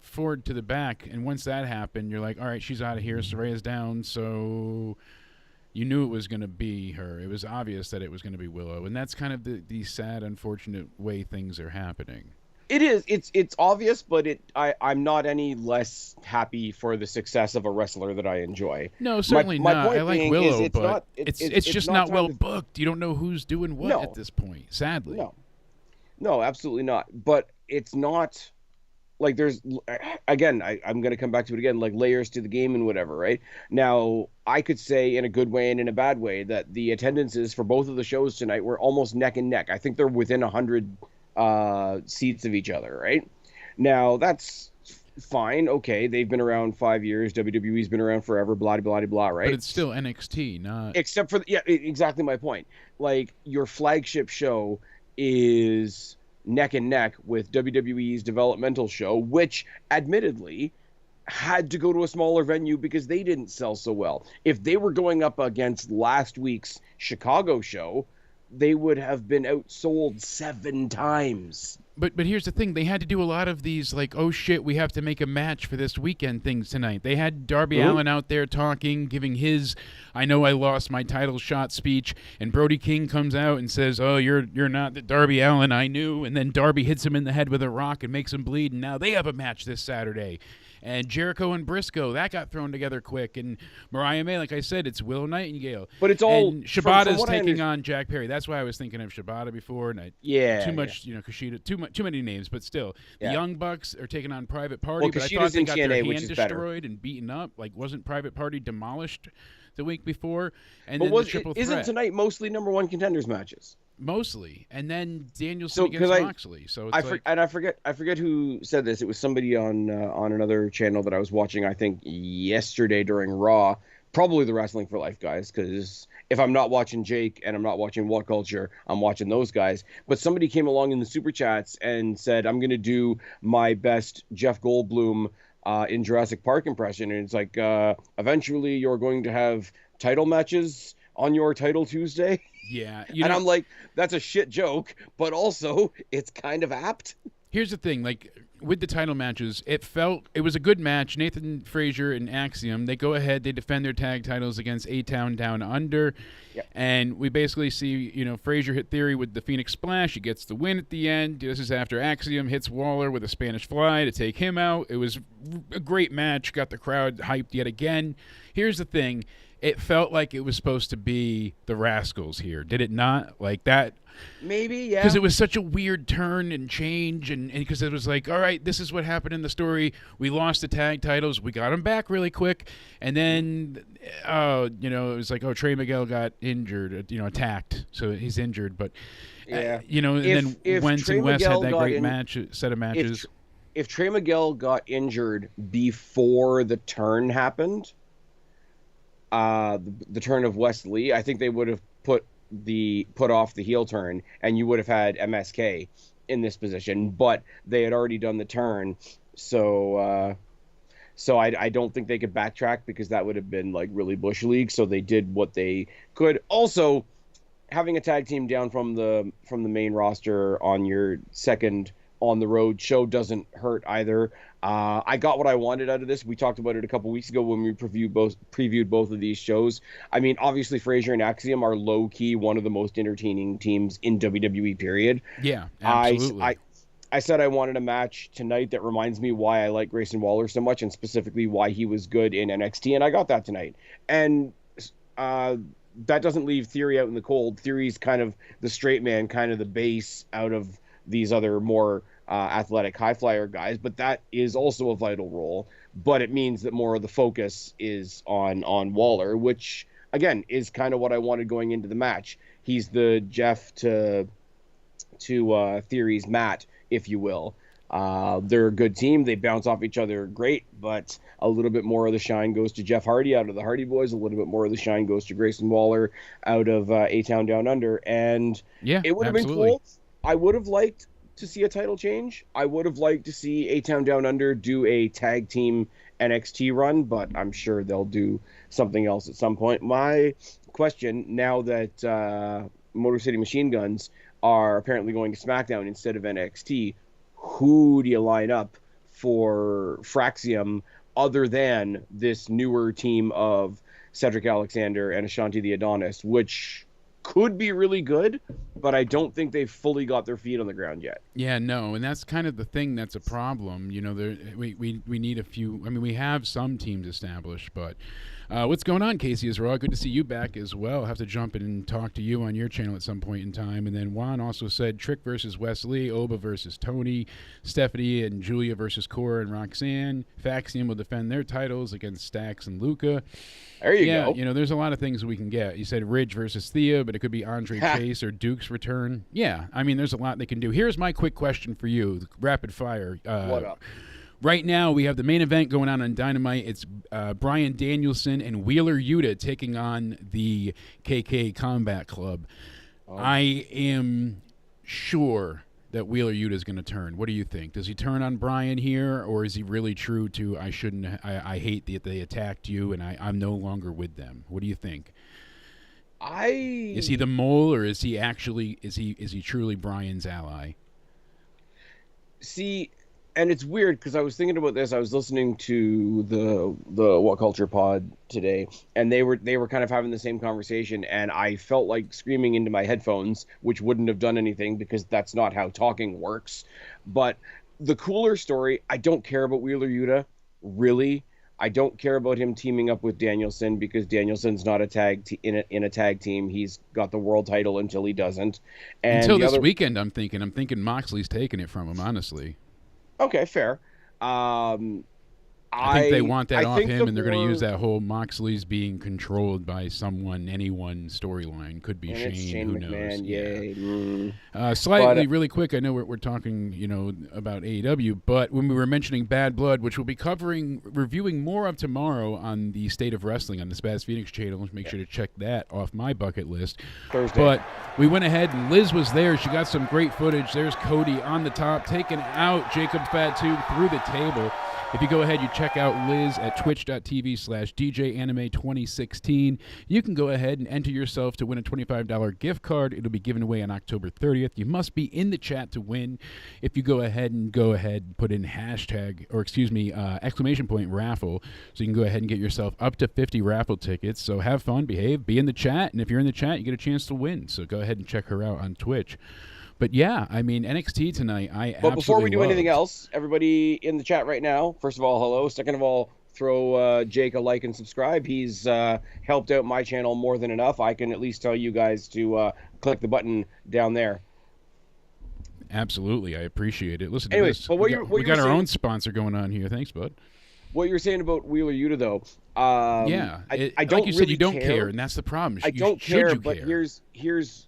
Ford to the back, and once that happened, you're like, all right, she's out of here. Saraya's down, so. You knew it was going to be her. It was obvious that it was going to be Willow, and that's kind of the sad, unfortunate way things are happening. It is. It's obvious, but I'm not any less happy for the success of a wrestler that I enjoy. No, certainly not. I like Willow, but it's just not well booked. You don't know who's doing what at this point, sadly. No, absolutely not. But it's not... Like, there's, again, I'm going to come back to it again, like layers to the game and whatever, right? Now, I could say in a good way and in a bad way that the attendances for both of the shows tonight were almost neck and neck. I think they're within 100 seats of each other, right? Now, that's fine. Okay, they've been around 5 years. WWE's been around forever, blah, blah, blah, right? But it's still NXT, not... Except for, exactly my point. Like, your flagship show is... neck and neck with WWE's developmental show, which admittedly had to go to a smaller venue because they didn't sell so well. If they were going up against last week's Chicago show, they would have been outsold 7 times. But here's the thing. They had to do a lot of these, like, oh, shit, we have to make a match for this weekend things tonight. They had Darby Allin out there talking, giving his, I know I lost my title shot speech, and Brody King comes out and says, oh, you're not the Darby Allin I knew, and then Darby hits him in the head with a rock and makes him bleed, and now they have a match this Saturday. And Jericho and Briscoe, that got thrown together quick. And Mariah May, like I said, it's Willow Nightingale. But it's all... And Shibata's taking on Jack Perry. That's why I was thinking of Shibata before. And too much, Kushida, too many names. But still, the Young Bucks are taking on Private Party. Well, but Kushida's I thought they got TNA, their which hand is destroyed and beaten up. Like, wasn't Private Party demolished the week before? And then the triple threat. Isn't tonight mostly number 1 contenders matches? Mostly, and then Danielson against Moxley. So it's I forget who said this. It was somebody on another channel that I was watching. I think yesterday during Raw, probably the Wrestling for Life guys. Because if I'm not watching Jake and I'm not watching What Culture, I'm watching those guys. But somebody came along in the super chats and said, "I'm going to do my best Jeff Goldblum in Jurassic Park impression," and it's like, eventually you're going to have title matches on your Title Tuesday. Yeah. And I'm like, that's a shit joke, but also it's kind of apt. Here's the thing, like, with the title matches, it was a good match. Nathan Frazier and Axiom, they go ahead, they defend their tag titles against A-Town Down Under. Yep. And we basically see, Frazier hit Theory with the Phoenix Splash. He gets the win at the end. This is after Axiom hits Waller with a Spanish Fly to take him out. It was a great match. Got the crowd hyped yet again. Here's the thing. It felt like it was supposed to be the Rascals here. Did it not? Like that? Maybe, yeah. Because it was such a weird turn and change, and because it was like, all right, this is what happened in the story. We lost the tag titles. We got them back really quick. And then, it was like, Trey Miguel got injured, attacked. So he's injured. But, yeah. And then Wentz and West had that great set of matches. If Trey Miguel got injured before the turn happened, the turn of Wes Lee, I think they would have put off the heel turn, and you would have had MSK in this position, but they had already done the turn, so I don't think they could backtrack, because that would have been like really Bush League. So they did what they could. Also, having a tag team down from the main roster on your second on the road show doesn't hurt either. I got what I wanted out of this. We talked about it a couple weeks ago when we previewed both of these shows. I mean, obviously Frazier and Axiom are low key one of the most entertaining teams in WWE, period. Yeah, absolutely. I said I wanted a match tonight that reminds me why I like Grayson Waller so much, and specifically why he was good in NXT, and I got that tonight. And that doesn't leave Theory out in the cold. Theory's kind of the straight man, kind of the base out of these other more athletic high flyer guys, but that is also a vital role. But it means that more of the focus is on Waller, which again is kind of what I wanted going into the match. He's the Jeff to Theory's Matt, if you will. They're a good team. They bounce off each other great, but a little bit more of the shine goes to Jeff Hardy out of the Hardy Boys. A little bit more of the shine goes to Grayson Waller out of A-Town Down Under. And yeah, it would have been cool. I would have liked to see a title change. I would have liked to see A-Town Down Under do a tag team NXT run, but I'm sure they'll do something else at some point. My question, now that Motor City Machine Guns are apparently going to SmackDown instead of NXT, who do you line up for Fraxium other than this newer team of Cedric Alexander and Ashanti the Adonis, which could be really good, but I don't think they've fully got their feet on the ground yet. Yeah, no, and that's kind of the thing that's a problem. We need a few. I mean, we have some teams established, but what's going on, Casey Israel? Good to see you back as well. I'll have to jump in and talk to you on your channel at some point in time. And then Juan also said Trick versus Wesley, Oba versus Tony, Stephanie and Julia versus Cora and Roxanne. Faxion will defend their titles against Stax and Luca. There you go. There's a lot of things we can get. You said Ridge versus Thea, but it could be Andre Chase or Duke's return. Yeah, I mean, there's a lot they can do. Here's my quick question for you, rapid fire. What up? Right now, we have the main event going on Dynamite. It's Bryan Danielson and Wheeler Yuta taking on the KK Combat Club. Oh. I am sure that Wheeler Yuta is going to turn. What do you think? Does he turn on Bryan here, or is he really true to I hate that they attacked you and I'm no longer with them? What do you think? Is he the mole, or is he actually is he truly Bryan's ally? See, and it's weird because I was thinking about this. I was listening to the What Culture pod today, and they were kind of having the same conversation, and I felt like screaming into my headphones, which wouldn't have done anything because that's not how talking works. But the cooler story, I don't care about Wheeler Yuta, really. I don't care about him teaming up with Danielson because Danielson's not in a tag team. He's got the world title until he doesn't. And until this weekend, I'm thinking Moxley's taking it from him, honestly. Okay, fair. I think they want that off him, and they're going to use that whole Moxley's being controlled by anyone storyline. Could be Shane, who McMahon, knows? Yeah. Slightly, really quick, I know we're talking, about AEW, but when we were mentioning Bad Blood, which we'll be reviewing more of tomorrow on the State of Wrestling on the Spaz Phoenix channel, make sure to check that off my bucket list. Thursday. But we went ahead, and Liz was there. She got some great footage. There's Cody on the top, taking out Jacob Fatu through the table. If you go ahead, you check out Liz at twitch.tv/DJAnime2016. You can go ahead and enter yourself to win a $25 gift card. It'll be given away on October 30th. You must be in the chat to win. If you go ahead and put in exclamation point raffle, so you can go ahead and get yourself up to 50 raffle tickets. So have fun, behave, be in the chat, and if you're in the chat, you get a chance to win. So go ahead and check her out on Twitch. But yeah, I mean, NXT tonight, But before we do anything else, everybody in the chat right now, first of all, hello. Second of all, throw Jake a like and subscribe. He's helped out my channel more than enough. I can at least tell you guys to click the button down there. Absolutely, I appreciate it. Listen to Anyways, this. but We got our own sponsor going on here. Thanks, bud. What you were saying about Wheeler Yuta, though, I don't like you said, you don't care, and that's the problem. I don't care, but here's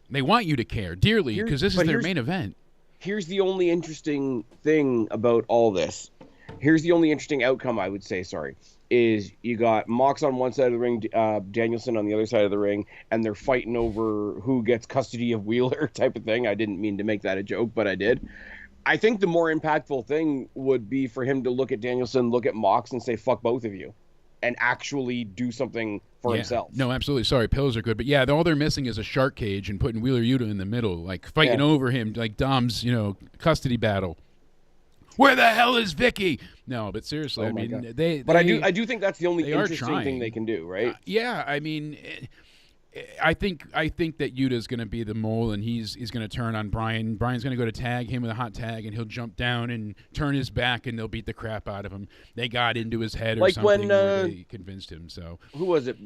they want you to care dearly because this is their main event. Here's the only interesting thing about all this. Here's the only interesting outcome, I would say. Sorry, is you got Mox on one side of the ring, Danielson on the other side of the ring, and they're fighting over who gets custody of Wheeler, type of thing. I didn't mean to make that a joke, but I did. I think the more impactful thing would be for him to look at Danielson, look at Mox, and say, fuck both of you, and actually do something for himself. No, absolutely. Sorry, pills are good. But yeah, all they're missing is a shark cage and putting Wheeler Yuta in the middle, like fighting over him, like Dom's, custody battle. Where the hell is Vicky? No, but seriously, I mean, I do think that's the only interesting thing they can do, right? Yeah, I mean, I think that Yuta's going to be the mole, and he's going to turn on Brian. Brian's going to go to tag him with a hot tag, and he'll jump down and turn his back, and they'll beat the crap out of him. They got into his head or something. When they convinced him. So who was it?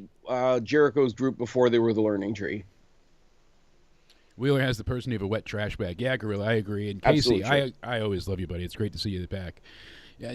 Jericho's group before they were the Learning Tree. Wheeler has the personality of a wet trash bag. Yeah, Gorilla, I agree. And Casey, I always love you, buddy. It's great to see you back.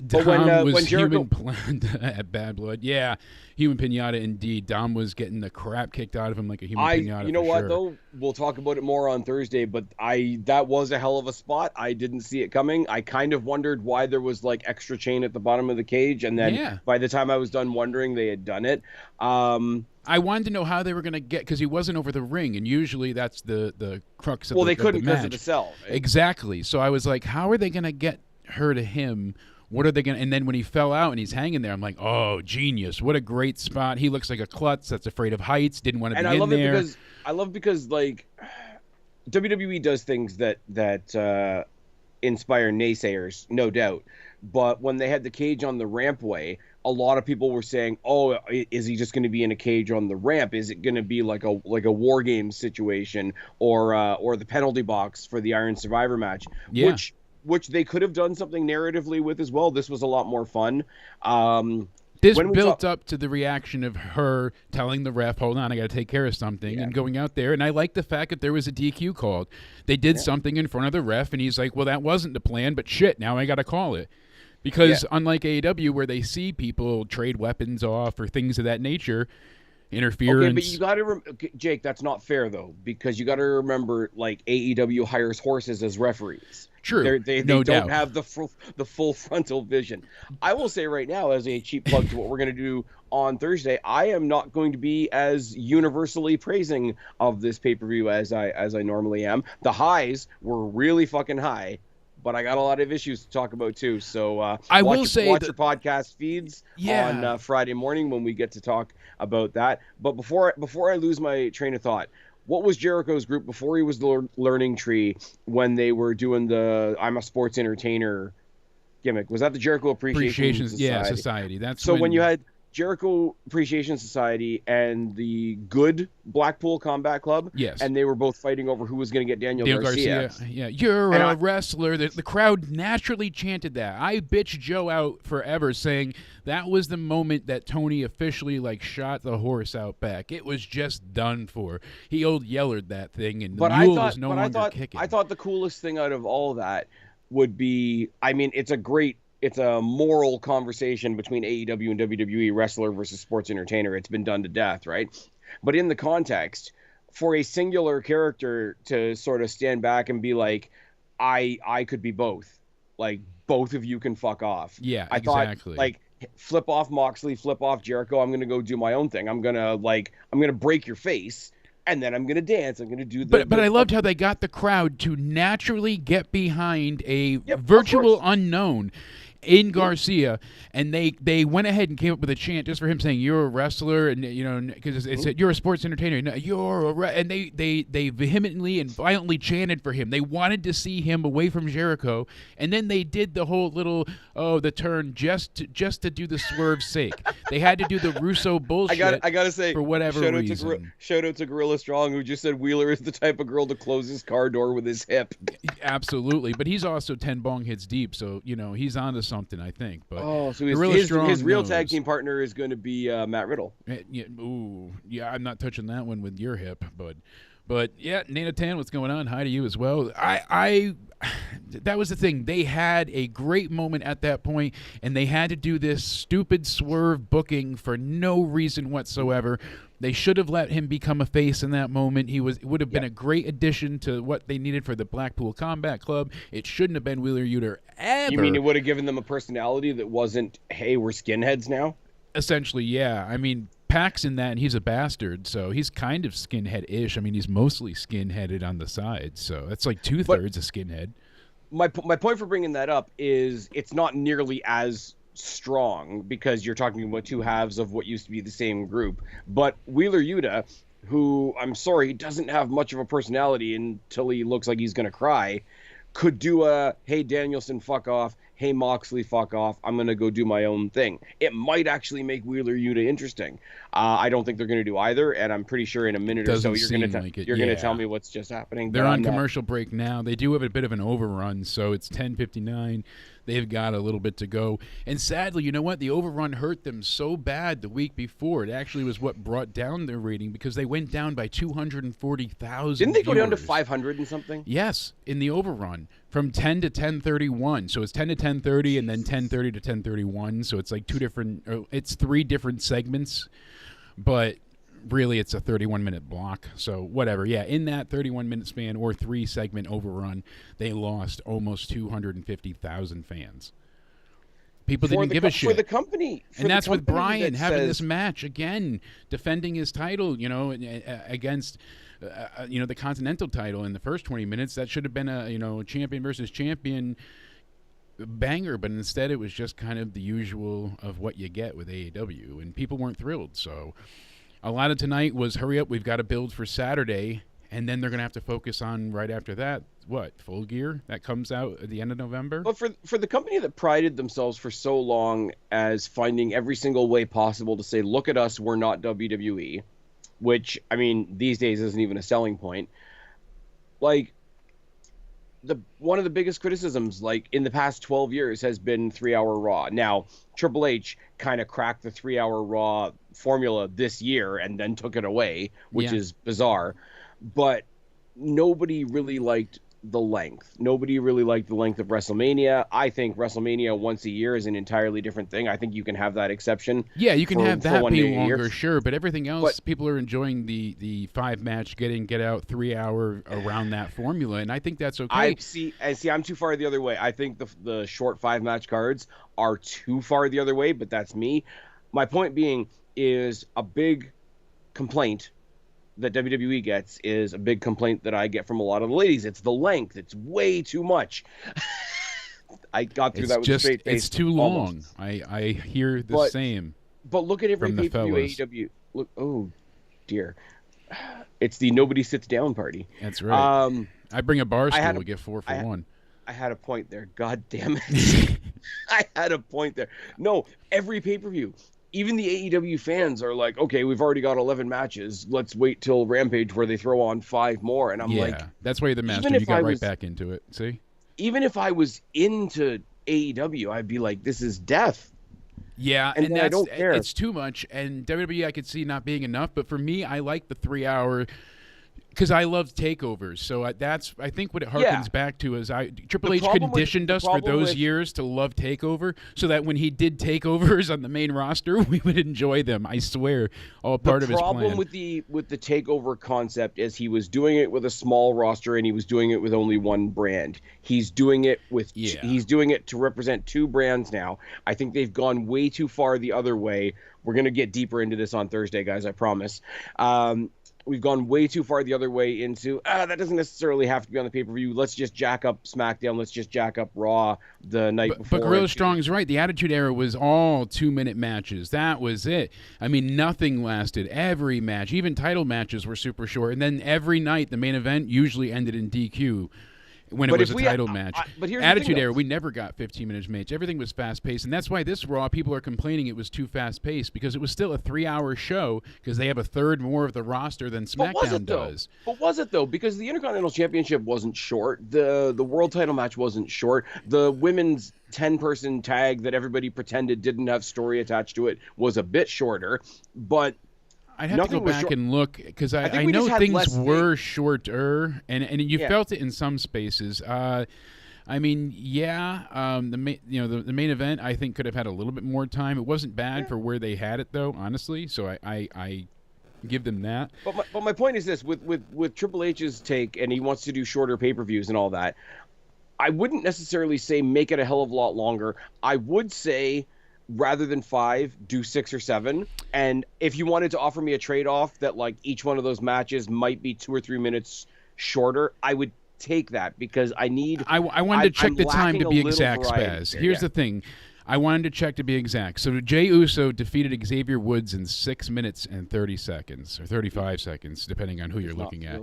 Dom was Jericho... human at Bad Blood. Yeah, human pinata indeed. Dom was getting the crap kicked out of him like a human pinata. You know what, though? We'll talk about it more on Thursday, but that was a hell of a spot. I didn't see it coming. I kind of wondered why there was like extra chain at the bottom of the cage, and then by the time I was done wondering, they had done it. I wanted to know how they were going to get, because he wasn't over the ring, and usually that's the crux of the match. Well, they couldn't because of the cell. Right? Exactly. So I was like, how are they going to get her to him? What are they going to... And then when he fell out and he's hanging there, I'm like, oh, genius. What a great spot. He looks like a klutz that's afraid of heights, didn't want to be in there. I love because, like, WWE does things that inspire naysayers, no doubt. But when they had the cage on the rampway, a lot of people were saying, oh, is he just going to be in a cage on the ramp? Is it going to be like a War Games situation or the penalty box for the Iron Survivor match? Yeah. Which they could have done something narratively with as well. This was a lot more fun. This built up to the reaction of her telling the ref, hold on, I got to take care of something, and going out there. And I like the fact that there was a DQ called. They did something in front of the ref, and he's like, well, that wasn't the plan, but shit, now I got to call it. Because unlike AEW, where they see people trade weapons off or things of that nature, interference. Okay, but you got to Jake, that's not fair though, because you got to remember, like, AEW hires horses as referees. True, they no doubt. Don't have the full frontal vision. I will say right now, as a cheap plug to what we're going to do on Thursday, I am not going to be as universally praising of this pay-per-view as I normally am. The highs were really fucking high, but I got a lot of issues to talk about too. So watch your podcast feeds on Friday morning when we get to talk about that. But before I lose my train of thought, what was Jericho's group before he was the Learning Tree when they were doing the I'm a sports entertainer gimmick? Was that the Jericho Appreciation Society? Yeah, Society. That's so when you had Jericho Appreciation Society and the good Blackpool Combat Club. Yes. And they were both fighting over who was going to get Daniel Garcia. Yeah, you're a wrestler. The crowd naturally chanted that. I bitched Joe out forever saying that was the moment that Tony officially shot the horse out back. It was just done for. He old yellered that thing, and the mule was no longer kicking. I thought the coolest thing out of all that would be, I mean, it's a moral conversation between AEW and WWE, wrestler versus sports entertainer. It's been done to death, right? But in the context, for a singular character to sort of stand back and be like, I could be both. Like, both of you can fuck off. Yeah, exactly. Thought, flip off Moxley, flip off Jericho. I'm going to go do my own thing. I'm going to break your face. And then I'm going to dance. I'm going to do the... But I loved how they got the crowd to naturally get behind a virtual unknown. in Garcia, and they went ahead and came up with a chant just for him saying you're a wrestler, and because it said you're a sports entertainer, no, and they vehemently and violently chanted for him. They wanted to see him away from Jericho, and then they did the whole little the turn just to do the swerve's sake. They had to do the Russo bullshit. I gotta say, for whatever reason. Shout out to Gorilla Strong, who just said Wheeler is the type of girl to close his car door with his hip. Absolutely, but he's also 10 bong hits deep, so he's onto something, I think. But so his real tag team partner is going to be Matt Riddle. Yeah, I'm not touching that one with your hip, but yeah, Nana Tan, what's going on? Hi to you as well. I that was the thing. They had a great moment at that point, and they had to do this stupid swerve booking for no reason whatsoever. They should have let him become a face in that moment. Would have been a great addition to what they needed for the Blackpool Combat Club. It shouldn't have been Wheeler Yuta ever. You mean it would have given them a personality that wasn't, hey, we're skinheads now? Essentially, yeah. I mean, Pac's in that, and he's a bastard, so he's kind of skinhead-ish. I mean, he's mostly skinheaded on the side, so that's like 2/3 a skinhead. My point for bringing that up is it's not nearly as strong because you're talking about two halves of what used to be the same group. But Wheeler Yuta, who, I'm sorry, doesn't have much of a personality until he looks like he's going to cry, could do a, hey, Danielson, fuck off. Hey, Moxley, fuck off. I'm going to go do my own thing. It might actually make Wheeler Yuta interesting. I don't think they're going to do either, and I'm pretty sure in a minute or so you're going to tell me what's just happening. They're on commercial break now. They do have a bit of an overrun, so it's 10:59. They've got a little bit to go. And sadly, you know what? The overrun hurt them so bad the week before. It actually was what brought down their rating because they went down by 240,000 Didn't they go down to viewers. 500 and something? Yes, in the overrun from 10 to 10:31. So it's 10 to 10:30 and then 10:30 to 10:31. So it's like it's 3 different segments, but really it's a 31-minute block. So whatever. Yeah, in that 31-minute span or 3-segment overrun, they lost almost 250,000 fans. People didn't give a shit. For the company. And that's with Bryan having this match again, defending his title, against the Continental title in the first 20 minutes. That should have been a champion versus champion banger, but instead it was just kind of the usual of what you get with AEW, and people weren't thrilled. So a lot of tonight was hurry up, we've got to build for Saturday, and then they're going to have to focus on right after that, Full Gear? That comes out at the end of November? But for the company that prided themselves for so long as finding every single way possible to say, look at us, we're not WWE, which, I mean, these days isn't even a selling point. Like, one of the biggest criticisms, like, in the past 12 years has been 3-hour Raw. Now, Triple H kind of cracked the 3-hour Raw formula this year and then took it away, which is bizarre. But nobody really liked the length. Nobody really liked the length of WrestleMania. I think WrestleMania once a year is an entirely different thing. I think you can have that exception. Yeah, you can have that be longer, sure. But everything else, people are enjoying the 5-match, get out 3-hour around that formula, and I think that's okay. I'm too far the other way. I think the short 5-match cards are too far the other way, but that's me. My point being is a big complaint that WWE gets is a big complaint that I get from a lot of the ladies. It's the length. It's way too much. I got through that with a straight face. It's too long. I hear the same. But look at every pay-per-view AEW. Look, oh dear, it's the nobody sits down party. That's right. I bring a bar stool to get 4 for 1. I had a point there. God damn it. I had a point there. No, every pay-per-view. Even the AEW fans are like, okay, we've already got 11 matches. Let's wait till Rampage where they throw on 5 more. And I'm like, that's why you're the master. You got right back into it. See? Even if I was into AEW, I'd be like, this is death. Yeah, and I don't care. It's too much. And WWE, I could see not being enough. But for me, I like the 3-hour because I love takeovers. So I think what it harkens back to is Triple H conditioned us for those years to love takeover, so that when he did takeovers on the main roster, we would enjoy them. I swear, all part of his plan. The problem with the takeover concept is he was doing it with a small roster and he was doing it with only one brand. He's doing it with he's doing it to represent 2 brands now. I think they've gone way too far the other way. We're gonna get deeper into this on Thursday, guys. I promise. we've gone way too far the other way into that doesn't necessarily have to be on the pay-per-view. Let's just jack up SmackDown. Let's just jack up Raw the night before. But Gorilla Strong is right. The Attitude Era was all 2-minute matches. That was it. I mean, nothing lasted. Every match, even title matches, were super short. And then every night, the main event usually ended in DQ. When it was a title match. But here's Attitude the thing, Era, we never got 15-minute match. Everything was fast-paced, and that's why this Raw, people are complaining it was too fast-paced, because it was still a 3-hour show, because they have a third more of the roster than SmackDown does. But was it, though? Because the Intercontinental Championship wasn't short. The World title match wasn't short. The women's 10-person tag that everybody pretended didn't have story attached to it was a bit shorter, but... I'd have to go back and look, because I know things were shorter, and you felt it in some spaces. I mean, the main event I think could have had a little bit more time. It wasn't bad for where they had it, though, honestly. So I give them that. But my point is this: with Triple H's take, and he wants to do shorter pay-per-views and all that. I wouldn't necessarily say make it a hell of a lot longer. I would say, rather than 5, do 6 or 7. And if you wanted to offer me a trade-off that like each one of those matches might be 2 or 3 minutes shorter, I would take that, because I wanted to check the time to be exact, Spaz. Here's the thing. I wanted to check to be exact. So Jey Uso defeated Xavier Woods in 6 minutes and 30 seconds, or 35 seconds, depending on who you're looking at.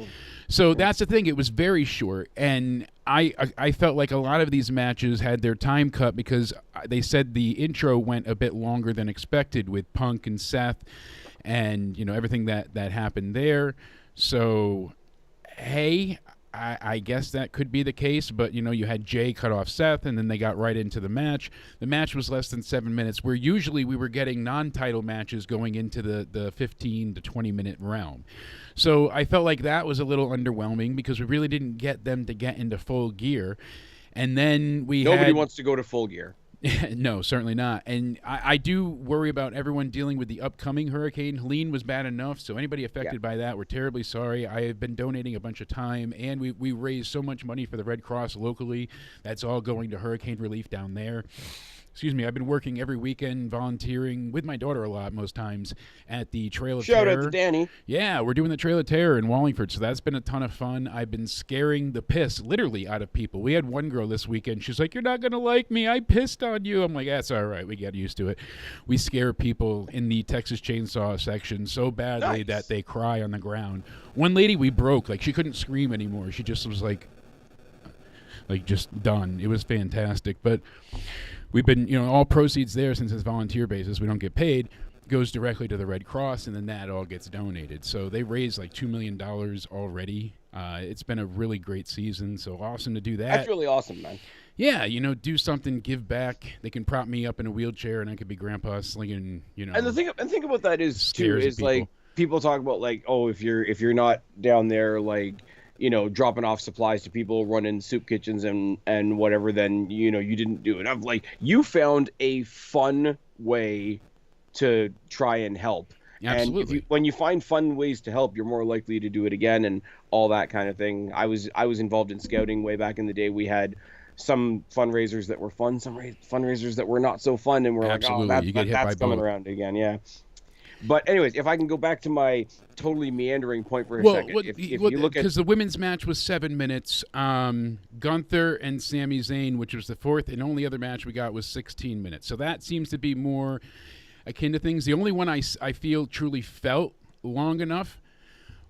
So that's the thing. It was very short, and I felt like a lot of these matches had their time cut because they said the intro went a bit longer than expected with Punk and Seth, and everything that happened there. So, hey, I guess that could be the case, but you had Jay cut off Seth, and then they got right into the match. The match was less than 7 minutes, where usually we were getting non-title matches going into the 15 to 20-minute realm. So I felt like that was a little underwhelming, because we really didn't get them to get into full gear. And then nobody wants to go to full gear. No, certainly not. And I do worry about everyone dealing with the upcoming hurricane. Helene was bad enough, so anybody affected by that, we're terribly sorry. I have been donating a bunch of time, and we raised so much money for the Red Cross locally. That's all going to hurricane relief down there. Excuse me, I've been working every weekend, volunteering with my daughter a lot most times at the Trail of Terror. Shout out to Danny. Yeah, we're doing the Trail of Terror in Wallingford, so that's been a ton of fun. I've been scaring the piss, literally, out of people. We had one girl this weekend. She's like, "You're not going to like me. I pissed on you." I'm like, "That's all right. We get used to it." We scare people in the Texas Chainsaw section so badly that they cry on the ground. One lady we broke. Like, she couldn't scream anymore. She just was like just done. It was fantastic. But we've been, all proceeds there, since it's volunteer basis, we don't get paid, goes directly to the Red Cross, and then that all gets donated. So they raised like $2 million already. It's been a really great season, so awesome to do that. That's really awesome, man. Yeah, do something, give back. They can prop me up in a wheelchair, and I could be Grandpa slinging, And the thing about that is too is like people talk about like, oh, if you're not down there like, dropping off supplies to people, running soup kitchens and whatever, then, you didn't do enough. Like, you found a fun way to try and help. Absolutely. And when you find fun ways to help, you're more likely to do it again and all that kind of thing. I was involved in scouting way back in the day. We had some fundraisers that were fun, some fundraisers that were not so fun, and we're Absolutely. like, oh, that's coming both. around again, yeah. But anyways, if I can go back to my totally meandering point for a second. If you look at, because the women's match was 7 minutes, Gunther and Sami Zayn, which was the fourth and only other match we got, was 16 minutes. So that seems to be more akin to things. The only one I feel truly felt long enough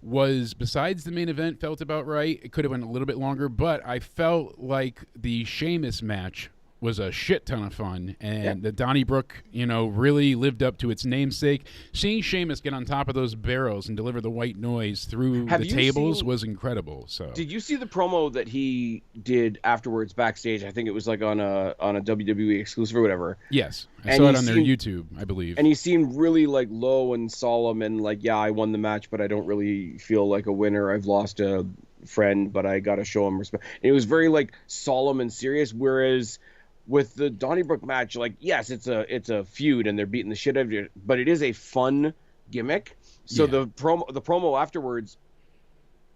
was, besides the main event, felt about right. It could have went a little bit longer, but I felt like the Sheamus match was a shit ton of fun, and the Donnybrook, really lived up to its namesake. Seeing Sheamus get on top of those barrels and deliver the white noise through the tables was incredible. So, did you see the promo that he did afterwards backstage? I think it was like on a WWE exclusive or whatever. Yes, I saw it on their YouTube, I believe. And he seemed really like low and solemn and like, yeah, I won the match, but I don't really feel like a winner. I've lost a friend, but I got to show him respect. And it was very like solemn and serious, whereas with the Donnybrook match, like, yes, it's a feud and they're beating the shit out of you, but it is a fun gimmick. So the promo afterwards,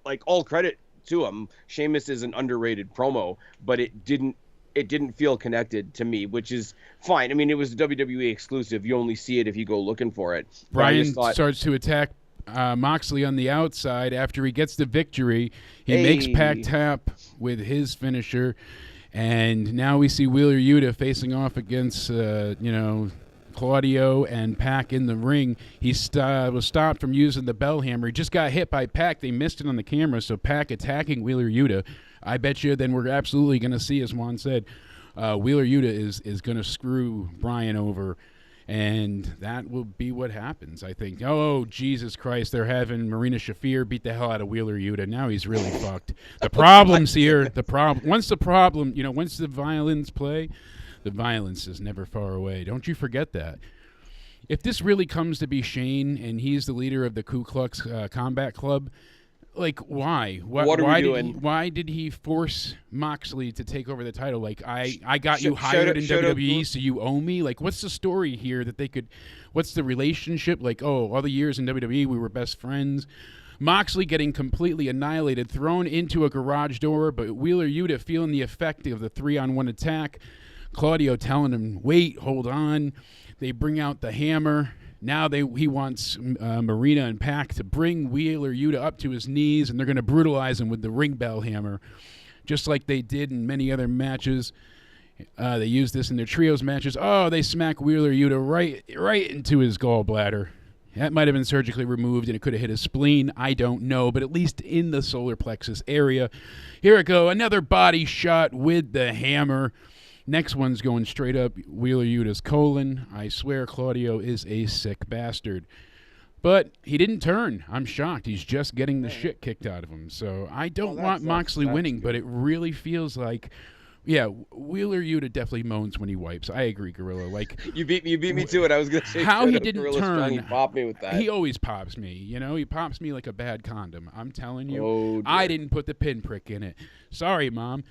like, all credit to him. Sheamus is an underrated promo, but it didn't feel connected to me, which is fine. I mean, it was a WWE exclusive. You only see it if you go looking for it. Brian starts to attack Moxley on the outside. After he gets the victory, he makes Pac tap with his finisher. And now we see Wheeler Yuta facing off against, Claudio and Pac in the ring. He was stopped from using the bell hammer. He just got hit by Pac. They missed it on the camera, so Pac attacking Wheeler Yuta. I bet you then we're absolutely going to see, as Juan said, Wheeler Yuta is going to screw Bryan over, and that will be what happens, I think. Oh, Jesus Christ, they're having Marina Shafir beat the hell out of Wheeler Yuta. Now he's really fucked. The problem's here. Once the violins play, the violence is never far away. Don't you forget that. If this really comes to be Shane and he's the leader of the Ku Klux Combat Club, like, why? What are we doing? Why did he force Moxley to take over the title? Like, I got you hired in WWE, so you owe me? Like, what's the story here that they could – what's the relationship? Like, oh, all the years in WWE, we were best friends. Moxley getting completely annihilated, thrown into a garage door, but Wheeler Yuta feeling the effect of the 3-on-1 attack. Claudio telling him, wait, hold on. They bring out the hammer. Now he wants Marina and Pac to bring Wheeler Yuta up to his knees, and they're going to brutalize him with the ring bell hammer, just like they did in many other matches. They use this in their trios matches. Oh, they smack Wheeler Yuta right into his gallbladder. That might have been surgically removed, and it could have hit his spleen. I don't know, but at least in the solar plexus area. Here we go, another body shot with the hammer. Next one's going straight up Wheeler Yuta's colon. I swear Claudio is a sick bastard. But he didn't turn. I'm shocked. He's just getting the shit kicked out of him. So I don't want Moxley winning, but it really feels like, yeah, Wheeler Yuta definitely moans when he wipes. I agree, Gorilla. Like you beat me to it. I was going to say how he didn't Gorilla turn. Strong, he popped me with that. He always pops me. He pops me like a bad condom. I'm telling you. Oh, I didn't put the pinprick in it. Sorry, Mom.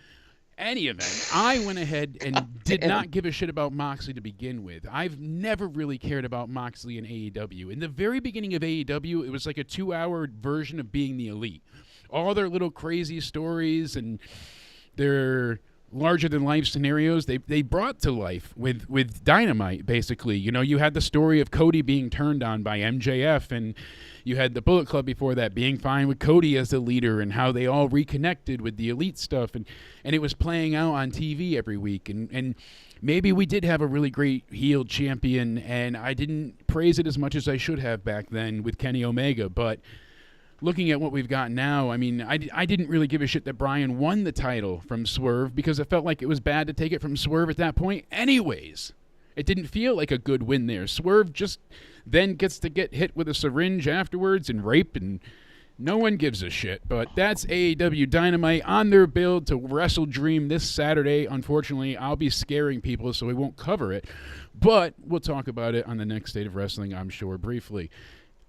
Any event, I went ahead and did not give a shit about Moxley to begin with. I've never really cared about Moxley in AEW. In the very beginning of AEW, it was like a 2-hour version of being the Elite. All their little crazy stories and their larger-than-life scenarios, they brought to life with Dynamite, basically. You had the story of Cody being turned on by MJF, and you had the Bullet Club before that being fine with Cody as the leader and how they all reconnected with the Elite stuff. And it was playing out on TV every week. And maybe we did have a really great heel champion, and I didn't praise it as much as I should have back then with Kenny Omega. But looking at what we've got now, I mean, I didn't really give a shit that Bryan won the title from Swerve because it felt like it was bad to take it from Swerve at that point anyways. It didn't feel like a good win there. Swerve just then gets to get hit with a syringe afterwards and raped, and no one gives a shit. But that's AEW Dynamite on their build to Wrestle Dream this Saturday. Unfortunately, I'll be scaring people, so we won't cover it. But we'll talk about it on the next State of Wrestling, I'm sure, briefly.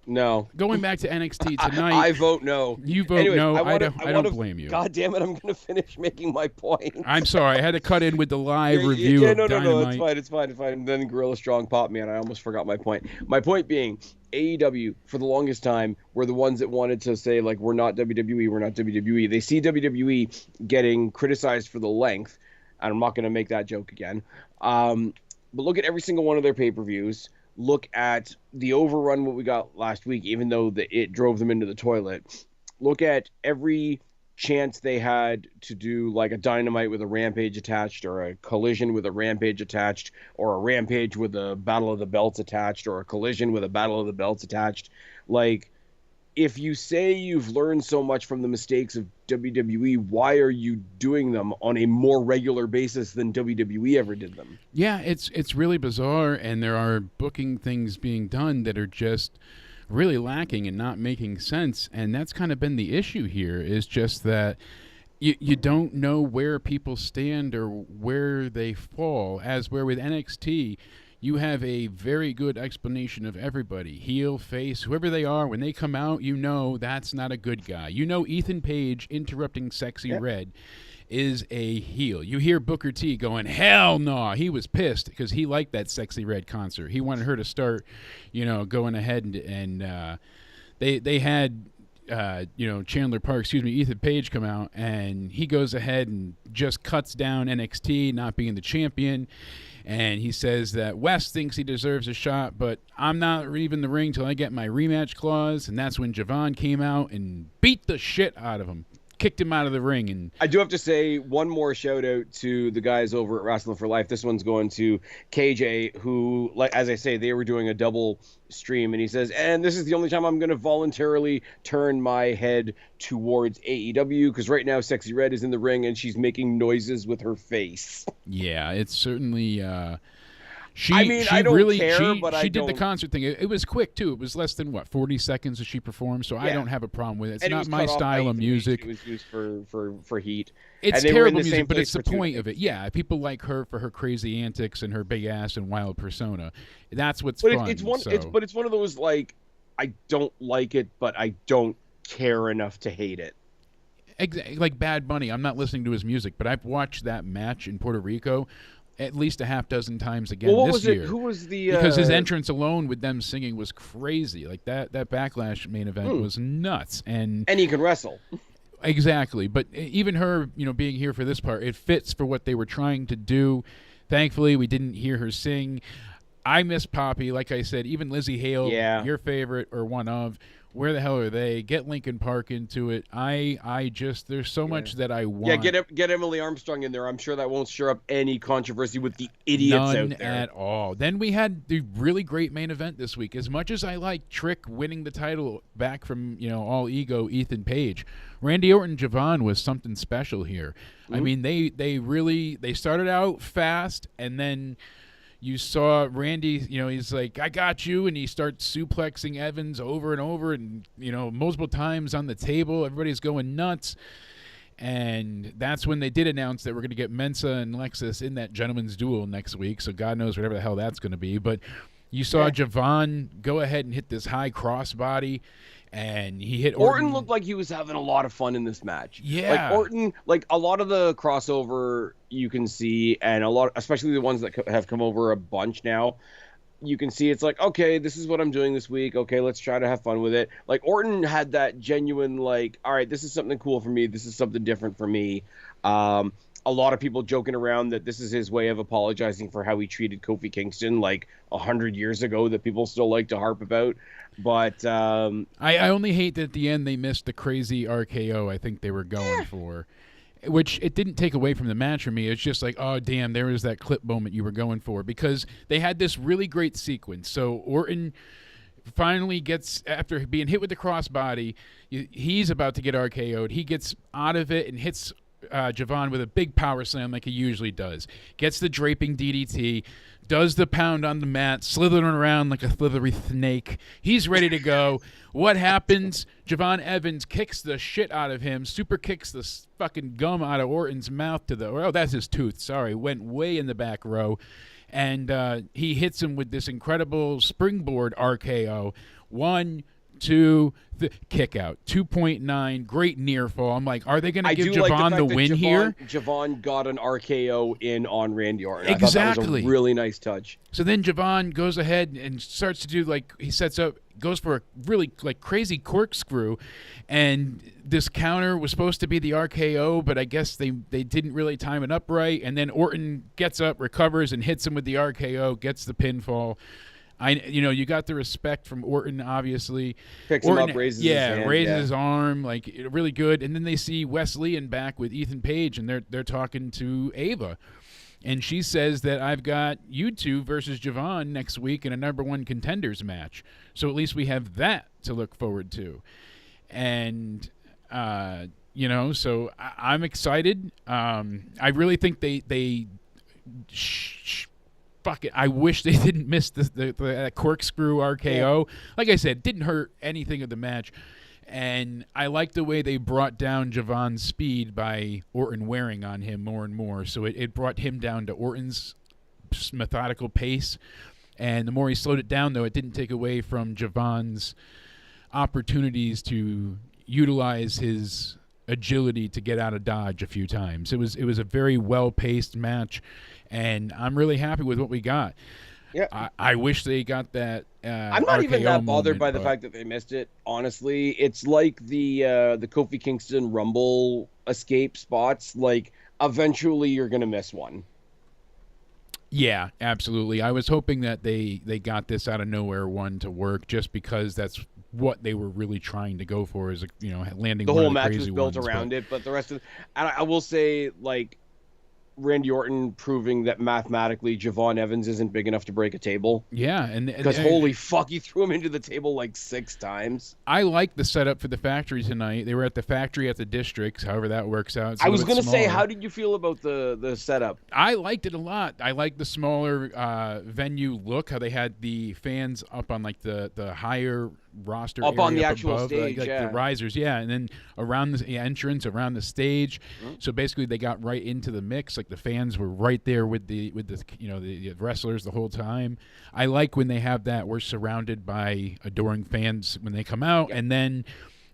No. Going back to NXT tonight. I vote no. You vote no. I don't blame you. God damn it, I'm going to finish making my point. I'm sorry. I had to cut in with the live review of Dynamite. No, it's fine. And then Gorilla Strong popped me, and I almost forgot my point. My point being, AEW, for the longest time, were the ones that wanted to say, like, we're not WWE. They see WWE getting criticized for the length, and I'm not going to make that joke again. But look at every single one of their pay-per-views. Look at the overrun what we got last week, even though it drove them into the toilet. Look at every chance they had to do like a Dynamite with a Rampage attached, or a Collision with a Rampage attached, or a Rampage with a Battle of the Belts attached, or a Collision with a Battle of the Belts attached. Like, if you say you've learned so much from the mistakes of WWE, why are you doing them on a more regular basis than WWE ever did them? Yeah, it's really bizarre, and there are booking things being done that are just really lacking and not making sense, and that's kind of been the issue here, is just that you don't know where people stand or where they fall, as where with NXT, you have a very good explanation of everybody. Heel, face, whoever they are, when they come out, you know that's not a good guy. You know Ethan Page interrupting Sexy Red is a heel. You hear Booker T going, hell no. He was pissed because he liked that Sexy Red concert. He wanted her to start, going ahead and they had Ethan Page come out, and he goes ahead and just cuts down NXT not being the champion. And he says that West thinks he deserves a shot, but I'm not leaving the ring till I get my rematch clause. And that's when Javon came out and beat the shit out of him, kicked him out of the ring. And I do have to say one more shout out to the guys over at Wrestling for Life. This one's going to KJ, who, like as I say, they were doing a double stream, and he says, and this is the only time I'm going to voluntarily turn my head towards AEW, because right now Sexy Red is in the ring and she's making noises with her face. yeah, it's certainly she I don't really care, but she I did the don't... concert thing. It was quick too. It was less than 40 seconds that she performed, so I don't have a problem with it. It's and not it my style of music. It was used for heat. It's and they terrible were in the music, same but place it's the for 2 point days. of it. Yeah, people like her for her crazy antics and her big ass and wild persona. That's what's But fun. it's one. So. It's one of those, like, I don't like it, but I don't care enough to hate it. Like Bad Bunny, I'm not listening to his music, but I've watched that match in Puerto Rico at least a half dozen times again Well, what this was year. it? Who was the? Because his entrance alone with them singing was crazy. Like that Backlash main event was nuts, and he can wrestle. exactly. But even her, being here for this part, it fits for what they were trying to do. Thankfully, we didn't hear her sing. I miss Poppy, like I said. Even Lizzie Hale, your favorite or one of. Where the hell are they? Get Lincoln Park into it. I just there's so much that I want. Yeah, get Emily Armstrong in there. I'm sure that won't stir up any controversy with the idiots out there. None at all. Then we had the really great main event this week. As much as I like Trick winning the title back from All Ego Ethan Page, Randy Orton Javon was something special here. I mean they started out fast, and then you saw Randy, he's like, I got you, and he starts suplexing Evans over and over and, multiple times on the table. Everybody's going nuts. And that's when they did announce that we're going to get Mensa and Lexus in that gentleman's duel next week, so God knows whatever the hell that's going to be. But you saw Javon go ahead and hit this high crossbody, and he hit Orton. Orton looked like he was having a lot of fun in this match. Yeah. Like Orton, like a lot of the crossover you can see, and a lot, especially the ones that have come over a bunch now, you can see it's like, okay, this is what I'm doing this week. Okay, let's try to have fun with it. Like Orton had that genuine, like, all right, this is something cool for me. This is something different for me. A lot of people joking around that this is his way of apologizing for how he treated Kofi Kingston like 100 years ago, that people still like to harp about. But I only hate that at the end they missed the crazy RKO I think they were going for, which it didn't take away from the match for me. It's just like, oh, damn, there was that clip moment you were going for, because they had this really great sequence. So Orton finally gets, after being hit with the crossbody, he's about to get RKO'd. He gets out of it and hits Javon with a big power slam like he usually does. Gets the draping DDT, does the pound on the mat, slithering around like a slithery snake. He's ready to go. What happens? Javon Evans kicks the shit out of him, super kicks the fucking gum out of Orton's mouth that's his tooth, sorry, went way in the back row. And he hits him with this incredible springboard RKO. 1, 2, kick out. 2.9, great near fall. I'm like, are they going to give Javon the win here? Javon got an RKO in on Randy Orton. Exactly. I thought that was a really nice touch. So then Javon goes ahead and starts to do, like, he sets up, goes for a really, like, crazy corkscrew, and this counter was supposed to be the RKO, but I guess they didn't really time it up right, and then Orton gets up, recovers, and hits him with the RKO, gets the pinfall. You got the respect from Orton, obviously. Picks Orton, him up, raises his hand. Raises his arm, like, really good. And then they see Wesley and back with Ethan Page, and they're talking to Ava. And she says that I've got you two versus Javon next week in a number 1 contenders match. So at least we have that to look forward to. And, so I'm excited. I really think they fuck it. I wish they didn't miss the corkscrew RKO. Yeah. Like I said, didn't hurt anything of the match. And I like the way they brought down Javon's speed by Orton wearing on him more and more. So it brought him down to Orton's methodical pace. And the more he slowed it down, though, it didn't take away from Javon's opportunities to utilize his agility to get out of dodge a few times. It was a very well-paced match, and I'm really happy with what we got. Yeah, I wish they got that. I'm not RKO even that bothered moment, by the fact that they missed it. Honestly, it's like the Kofi Kingston Rumble escape spots. Like, eventually, you're gonna miss one. Yeah, absolutely. I was hoping that they got this out of nowhere one to work, just because that's what they were really trying to go for, is landing The one of whole the match was crazy built ones. But around it, but the rest of, and I will say, like, Randy Orton proving that mathematically Javon Evans isn't big enough to break a table. yeah, and Because holy fuck, he threw him into the table like 6 times. I like the setup for the factory tonight. They were at the factory at the districts, however that works out. It's a I little was bit gonna say, smaller. how did you feel about the setup? I liked it a lot. I liked the smaller venue look, how they had the fans up on like the higher roster Up area on the up actual above, stage, like yeah. the risers, yeah, and then around the entrance, around the stage. Mm-hmm. So basically, they got right into the mix. Like the fans were right there with the the wrestlers the whole time. I like when they have that. We're surrounded by adoring fans when they come out, Yep. and then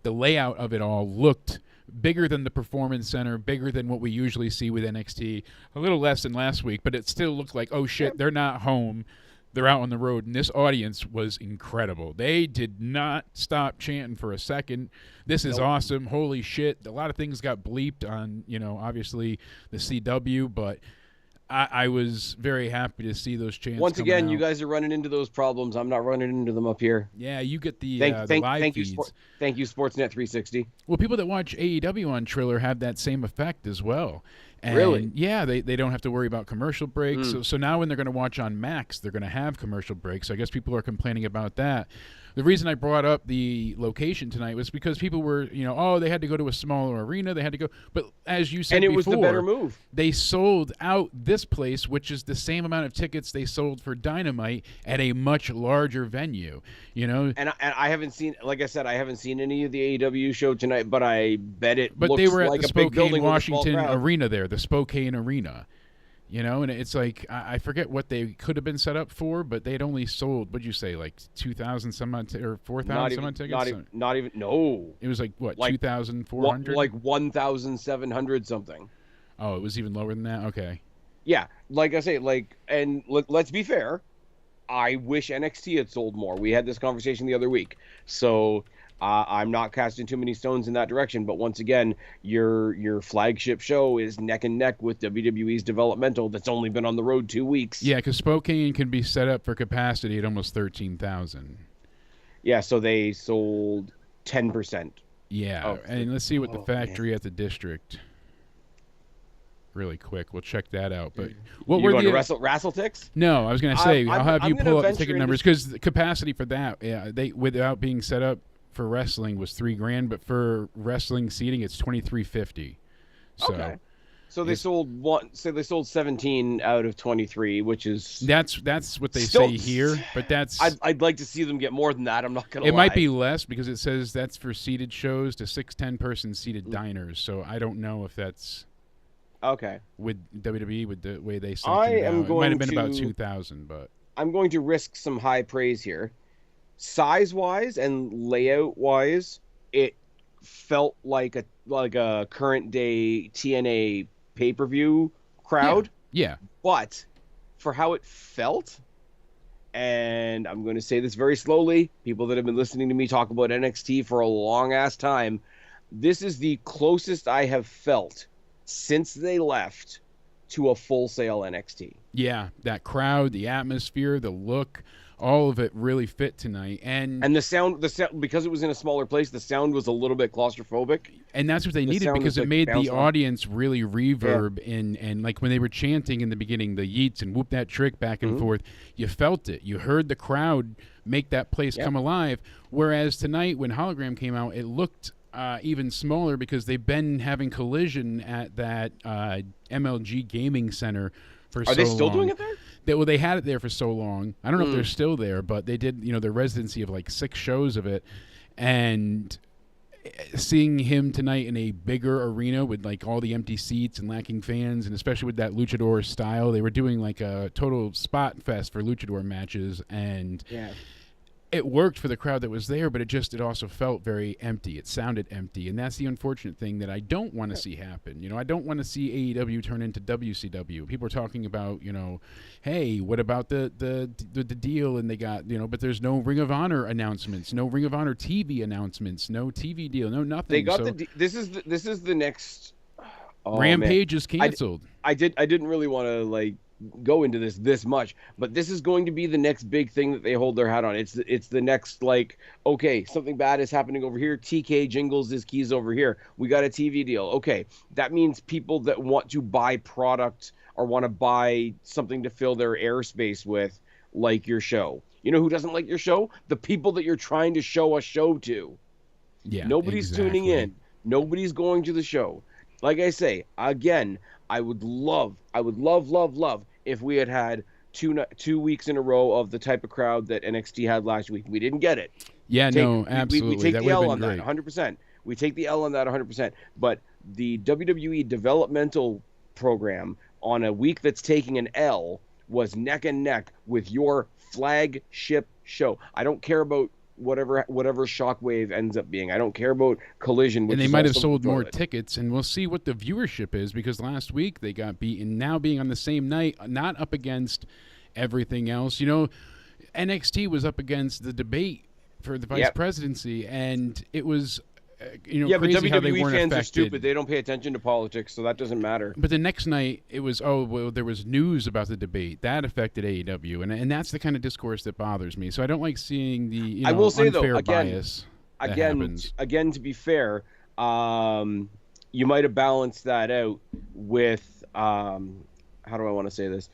the layout of it all looked bigger than the Performance Center, bigger than what we usually see with NXT. A little less than last week, but it still looked like, oh shit, they're not home. They're out on the road, and this audience was incredible. They did not stop chanting for a second. This is awesome. Holy shit. A lot of things got bleeped on, obviously the CW, but I was very happy to see those chants. Once again, out. you guys are running into those problems. I'm not running into them up here. Yeah, you get the live thank feeds. Thank you, Sportsnet 360. Well, people that watch AEW on Triller have that same effect as well. And Really? Yeah, they don't have to worry about commercial breaks. So now when they're going to watch on Max, they're going to have commercial breaks. So I guess people are complaining about that. The reason I brought up the location tonight was because people were, they had to go to a smaller arena. They had to go. But as you said And it before, was the better move. They sold out this place, which is the same amount of tickets they sold for Dynamite at a much larger venue, And I haven't seen, like I said, I haven't seen any of the AEW show tonight, but I bet it But looks they were at like the a big Spokane, building with a small Washington crowd. arena there, the Spokane Arena. And it's like, I forget what they could have been set up for, but they'd only sold, what'd you say, like 2,000 some odd, or 4,000 some odd tickets? Not even, no. It was like, what, Like, 2,400? Like 1,700 something. Oh, it was even lower than that? Okay. Yeah, like I say, and let's be fair, I wish NXT had sold more. We had this conversation the other week. So I'm not casting too many stones in that direction, but once again, your flagship show is neck and neck with WWE's developmental that's only been on the road 2 weeks. Yeah, because Spokane can be set up for capacity at almost 13,000. Yeah, so they sold 10%. Yeah, and let's see what the factory at the district. Really quick, we'll check that out. But what were the WrestleTix? No, I was going to say I'll have you pull up the ticket numbers, because the capacity for that, they without being set up for wrestling was $3,000, but for wrestling seating it's $2,350. So okay. So they sold they sold 17 out of 23, which is that's what they still, say here. But that's I'd like to see them get more than that. I'm not gonna lie. It might be less, because it says that's for seated shows to 6-10-person seated diners. So I don't know if that's okay with WWE with the way they I sectioned it am out. It going might have been to about 2,000, but I'm going to risk some high praise here. Size-wise and layout-wise, it felt like a current day TNA pay-per-view crowd. Yeah. But for how it felt, and I'm going to say this very slowly, people that have been listening to me talk about NXT for a long ass time, this is the closest I have felt since they left to a Full Sail NXT. Yeah, that crowd, the atmosphere, the look, all of it really fit tonight. And the sound, because it was in a smaller place, the sound was a little bit claustrophobic. And that's what they needed, sound because was, it made the off. audience really reverb and like when they were chanting in the beginning, the yeets and whoop that trick back and forth, you felt it. You heard the crowd make that place come alive. Whereas tonight, when Hologram came out, it looked even smaller, because they've been having Collision at that MLG Gaming Center for so long. Are they still doing it there? They had it there for so long. I don't know if they're still there, but they did, their residency of like 6 shows of it. And seeing him tonight in a bigger arena with like all the empty seats and lacking fans, and especially with that luchador style, they were doing like a total spot fest for luchador matches, and it worked for the crowd that was there, but it also felt very empty. It sounded empty, and that's the unfortunate thing that I don't want to see happen. I don't want to see AEW turn into WCW. People are talking about, hey, what about the deal? And they got, but there's no Ring of Honor announcements, no Ring of Honor TV announcements, no TV deal, no nothing. They got this is the next Rampage is canceled. I didn't really want to go into this much, but this is going to be the next big thing that they hold their hat on. It's the next, like, okay, something bad is happening over here. TK jingles his keys over here. We got a TV deal. Okay, that means people that want to buy product or want to buy something to fill their airspace with, like your show. You know who doesn't like your show? The people that you're trying to show a show to. Yeah, Nobody's tuning in. Nobody's going to the show. Like I say, again, I would love if we had 2 weeks in a row of the type of crowd that NXT had last week. We didn't get it. Yeah, no, absolutely. We take that the L on great. that 100%. We take the L on that 100%. But the WWE developmental program on a week that's taking an L was neck and neck with your flagship show. I don't care about whatever Shockwave ends up being. I don't care about Collision. And they might have sold more tickets, and we'll see what the viewership is, because last week they got beaten. Now being on the same night, not up against everything else. You know, NXT was up against the debate for the vice presidency, and it was but crazy how they WWE weren't fans affected. are stupid. They don't pay attention to politics, so that doesn't matter. But the next night, it was, there was news about the debate. That affected AEW, and that's the kind of discourse that bothers me. So I don't like seeing the I will say, unfair though, bias that happens. Again, to be fair, you might have balanced that out with, how do I want to say this?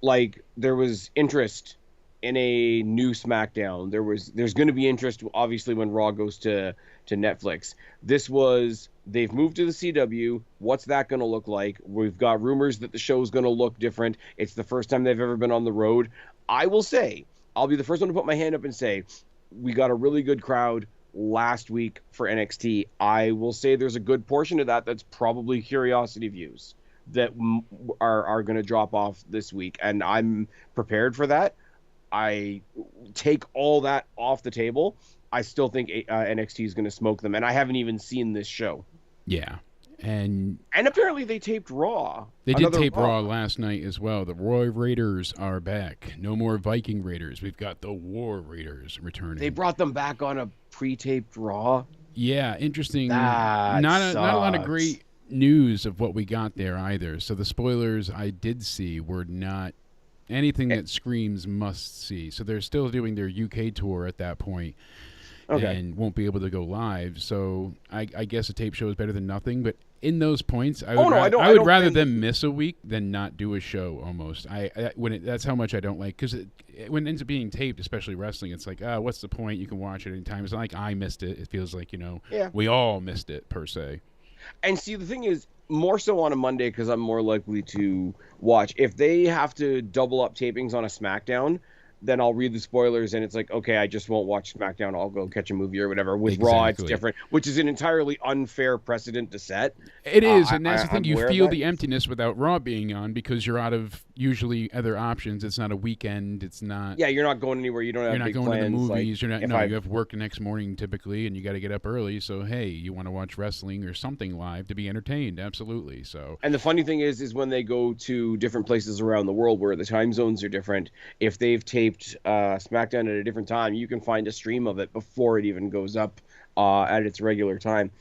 Like, there was interest in a new SmackDown. There's going to be interest, obviously, when Raw goes to Netflix. They've moved to the CW. What's that going to look like? We've got rumors that the show's going to look different. It's the first time they've ever been on the road. I will say, I'll be the first one to put my hand up and say, we got a really good crowd last week for NXT. I will say there's a good portion of that that's probably curiosity views that are going to drop off this week, and I'm prepared for that. I take all that off the table. I still think NXT is going to smoke them, and I haven't even seen this show. Yeah, and apparently they taped Raw. They did tape Raw last night as well. The Roy Raiders are back. No more Viking Raiders. We've got the War Raiders returning. They brought them back on a pre-taped Raw. Yeah, interesting. That not a lot of great news of what we got there either. So the spoilers I did see were not anything that screams must see. So they're still doing their UK tour at that point, and won't be able to go live. So I guess a tape show is better than nothing. But in those points, I would rather them miss a week than not do a show. Almost, that's how much I don't like, because when it ends up being taped, especially wrestling, it's like, what's the point? You can watch it anytime. It's not like I missed it. It feels like we all missed it per se. And see, the thing is, more so on a Monday, because I'm more likely to watch. If they have to double up tapings on a SmackDown, then I'll read the spoilers, and it's like, okay, I just won't watch SmackDown. I'll go catch a movie or whatever. With Raw, it's different, which is an entirely unfair precedent to set. It is, and that's the thing. You feel the emptiness without Raw being on, because you're out of usually other options. It's not a weekend. It's not. Yeah, you're not going anywhere. You don't have big plans. You're not going to the movies. Like, you're not. You have work the next morning typically, and you got to get up early. So hey, you want to watch wrestling or something live to be entertained? Absolutely. So. And the funny thing is when they go to different places around the world where the time zones are different, if they've taped SmackDown at a different time, you can find a stream of it before it even goes up at its regular time.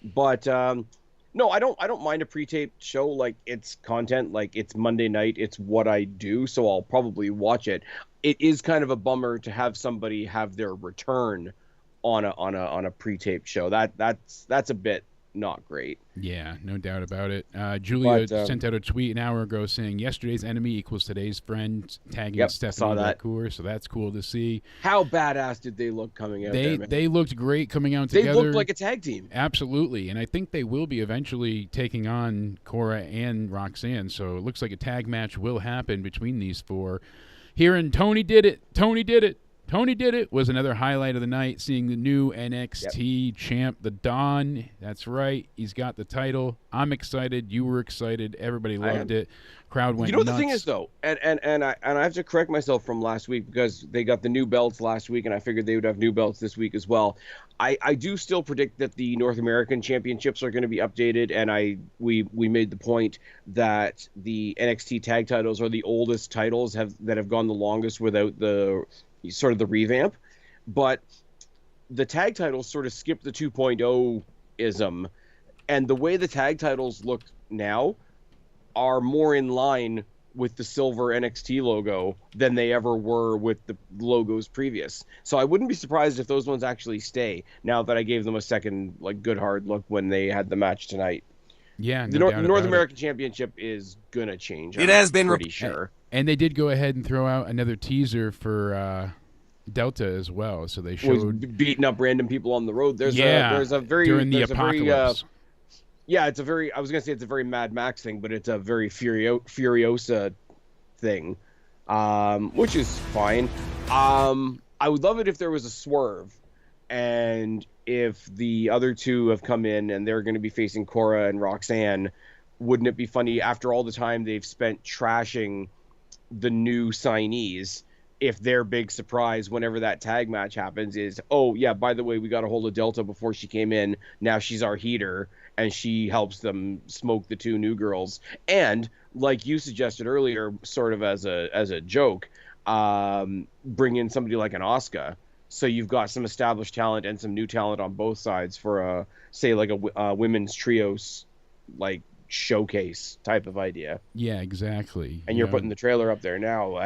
But no, I don't mind a pre-taped show. Like, it's content, like it's Monday night, it's what I do, so I'll probably watch it. It is kind of a bummer to have somebody have their return on a pre-taped show. That's a bit not great. Yeah, no doubt about it. Julia sent out a tweet an hour ago saying yesterday's enemy equals today's friend, tagging Stephanie McCool, so that's cool to see. How badass did they look coming out there, man? They looked great coming out together. They looked like a tag team. Absolutely, and I think they will be eventually taking on Cora and Roxanne, so it looks like a tag match will happen between these four. Hearing Tony did it was another highlight of the night, seeing the new NXT champ, the Don. That's right. He's got the title. I'm excited. You were excited. Everybody loved it. Crowd went nuts. You know what the thing is, though? And I have to correct myself from last week, because they got the new belts last week, and I figured they would have new belts this week as well. I do still predict that the North American championships are going to be updated, and we made the point that the NXT tag titles are the oldest titles that have gone the longest without the sort of the revamp, but the tag titles sort of skip the 2.0-ism, and the way the tag titles look now, are more in line with the silver NXT logo than they ever were with the logos previous. So I wouldn't be surprised if those ones actually stay now that I gave them a second like good hard look when they had the match tonight. Yeah, The no doubt North about it. American Championship is gonna change. It I'm has been pretty sure. And they did go ahead and throw out another teaser for Delta as well. So they Was showed beating up random people on the road. There's a very during the there's a very apocalypse. yeah, it's a very I was gonna say it's a very Mad Max thing, but it's a very Furiosa thing, which is fine. I would love it if there was a swerve, and if the other two have come in and they're going to be facing Cora and Roxanne. Wouldn't it be funny after all the time they've spent trashing the new signees? If their big surprise whenever that tag match happens is, oh yeah, by the way, we got a hold of Delta before she came in. Now she's our heater, and she helps them smoke the two new girls. And like you suggested earlier, sort of as a joke, bring in somebody like an Asuka. So you've got some established talent and some new talent on both sides for say like a women's trios like showcase type of idea. Yeah, exactly. And you're putting the trailer up there now.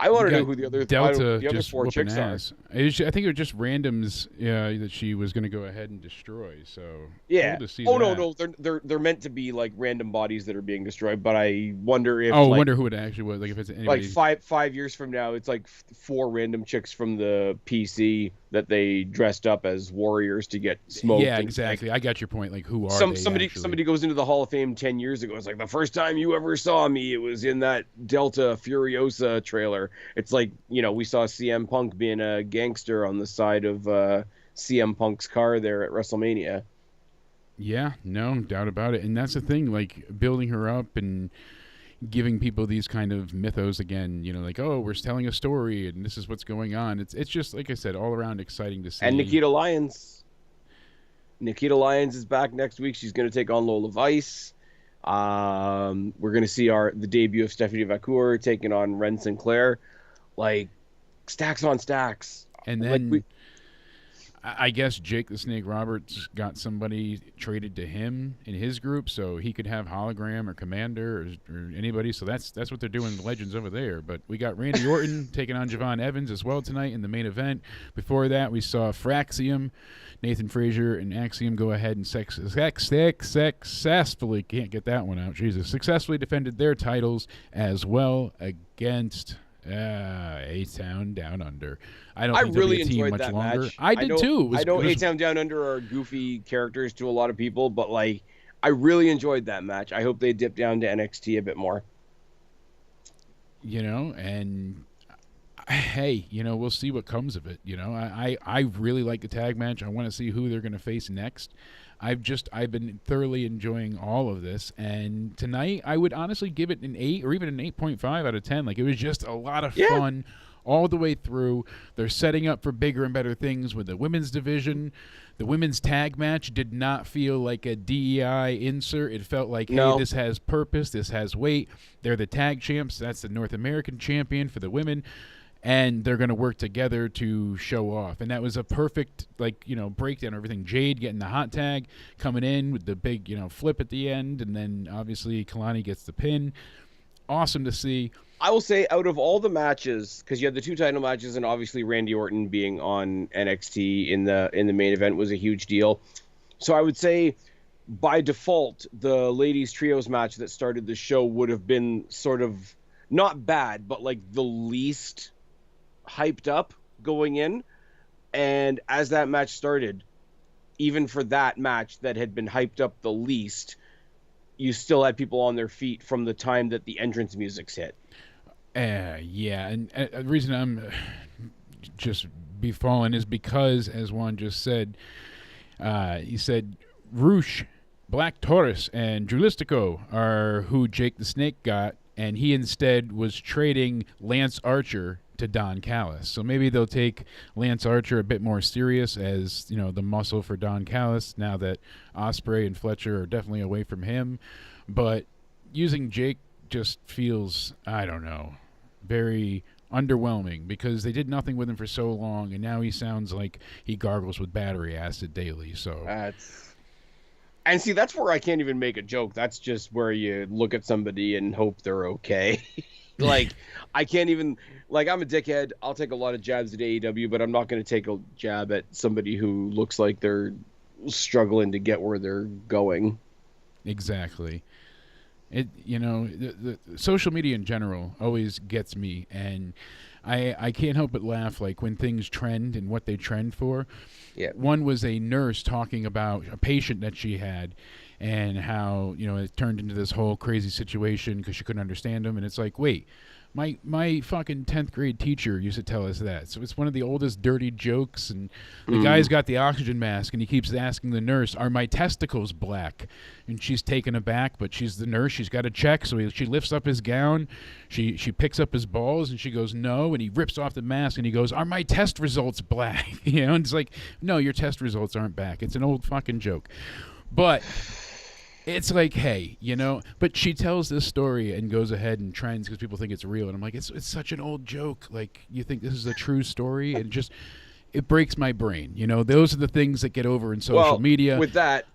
I want to know who the other Delta the other just four chicks ass. I think it was just randoms that she was going to go ahead and destroy. So yeah. cool to see Oh that. no, they're meant to be like random bodies that are being destroyed. But I wonder if wonder who it actually was. Like if it's anybody. Like 5 years from now, it's like 4 random chicks from the PC that they dressed up as warriors to get smoked. Yeah, exactly. I got your point. Like who are they? Somebody goes into the Hall of Fame 10 years ago. It's like the first time you ever saw me, it was in that Delta Furiosa trailer. It's like, we saw CM Punk being a gangster on the side of CM Punk's car there at WrestleMania. Yeah, no doubt about it. And that's the thing, like building her up and giving people these kind of mythos again, like, oh, we're telling a story and this is what's going on. It's just, like I said, all around exciting to see. And Nikita Lyons. Nikita Lyons is back next week. She's going to take on Lola Vice. We're going to see the debut of Stephanie Vacour taking on Ren Sinclair. Like, stacks on stacks. And then I guess Jake the Snake Roberts got somebody traded to him in his group so he could have Hologram or Commander or anybody. So that's what they're doing in the Legends over there. But we got Randy Orton taking on Javon Evans as well tonight in the main event. Before that, we saw Fraxium, Nathan Frazier, and Axiom go ahead and successfully, can't get that one out, Jesus, successfully defended their titles as well against A-Town Down Under. I don't think really they'll be a team enjoyed much that longer. match. I did too. I know A-Town Down Under are goofy characters to a lot of people, but like I really enjoyed that match. I hope they dip down to NXT a bit more. And hey, we'll see what comes of it. I really like the tag match. I want to see who they're going to face next. I've been thoroughly enjoying all of this, and tonight I would honestly give it an 8 or even an 8.5 out of 10. Like, it was just a lot of fun all the way through. They're setting up for bigger and better things with the women's division. The women's tag match did not feel like a DEI insert. It felt like, hey, this has purpose, this has weight. They're the tag champs. That's the North American champion for the women. And they're going to work together to show off. And that was a perfect, breakdown of everything. Jade getting the hot tag, coming in with the big, flip at the end. And then, obviously, Kalani gets the pin. Awesome to see. I will say, out of all the matches, because you had the 2 title matches, and obviously Randy Orton being on NXT in the main event was a huge deal. So I would say, by default, the ladies trios match that started the show would have been sort of not bad, but like the least hyped up going in. And as that match started, even for that match that had been hyped up the least, you still had people on their feet from the time that the entrance music's hit. Yeah, and the reason I'm just befallen is because, as Juan just said, he said Roosh, Black Taurus, and Drulistico are who Jake the Snake got, and he instead was trading Lance Archer to Don Callis. So maybe they'll take Lance Archer a bit more serious as, the muscle for Don Callis now that Ospreay and Fletcher are definitely away from him. But using Jake just feels, I don't know, very underwhelming because they did nothing with him for so long, and now he sounds like he gargles with battery acid daily. So And see, that's where I can't even make a joke. That's just where you look at somebody and hope they're okay. Like, I can't even, like, I'm a dickhead. I'll take a lot of jabs at AEW, but I'm not going to take a jab at somebody who looks like they're struggling to get where they're going. Exactly. The social media in general always gets me, and I can't help but laugh, like when things trend and what they trend for. Yeah. One was a nurse talking about a patient that she had and how, it turned into this whole crazy situation because she couldn't understand him. And it's like, wait, my fucking 10th grade teacher used to tell us that. So it's one of the oldest dirty jokes. And the guy's got the oxygen mask, and he keeps asking the nurse, are my testicles black? And she's taken aback, but she's the nurse. She's got to check. So she lifts up his gown. She picks up his balls, and she goes, no. And he rips off the mask, and he goes, are my test results black? And it's like, no, your test results aren't black. It's an old fucking joke. But it's like, hey, but she tells this story and goes ahead and trends because people think it's real. And I'm like, it's such an old joke. Like, you think this is a true story? And it breaks my brain. Those are the things that get over in social media. With that,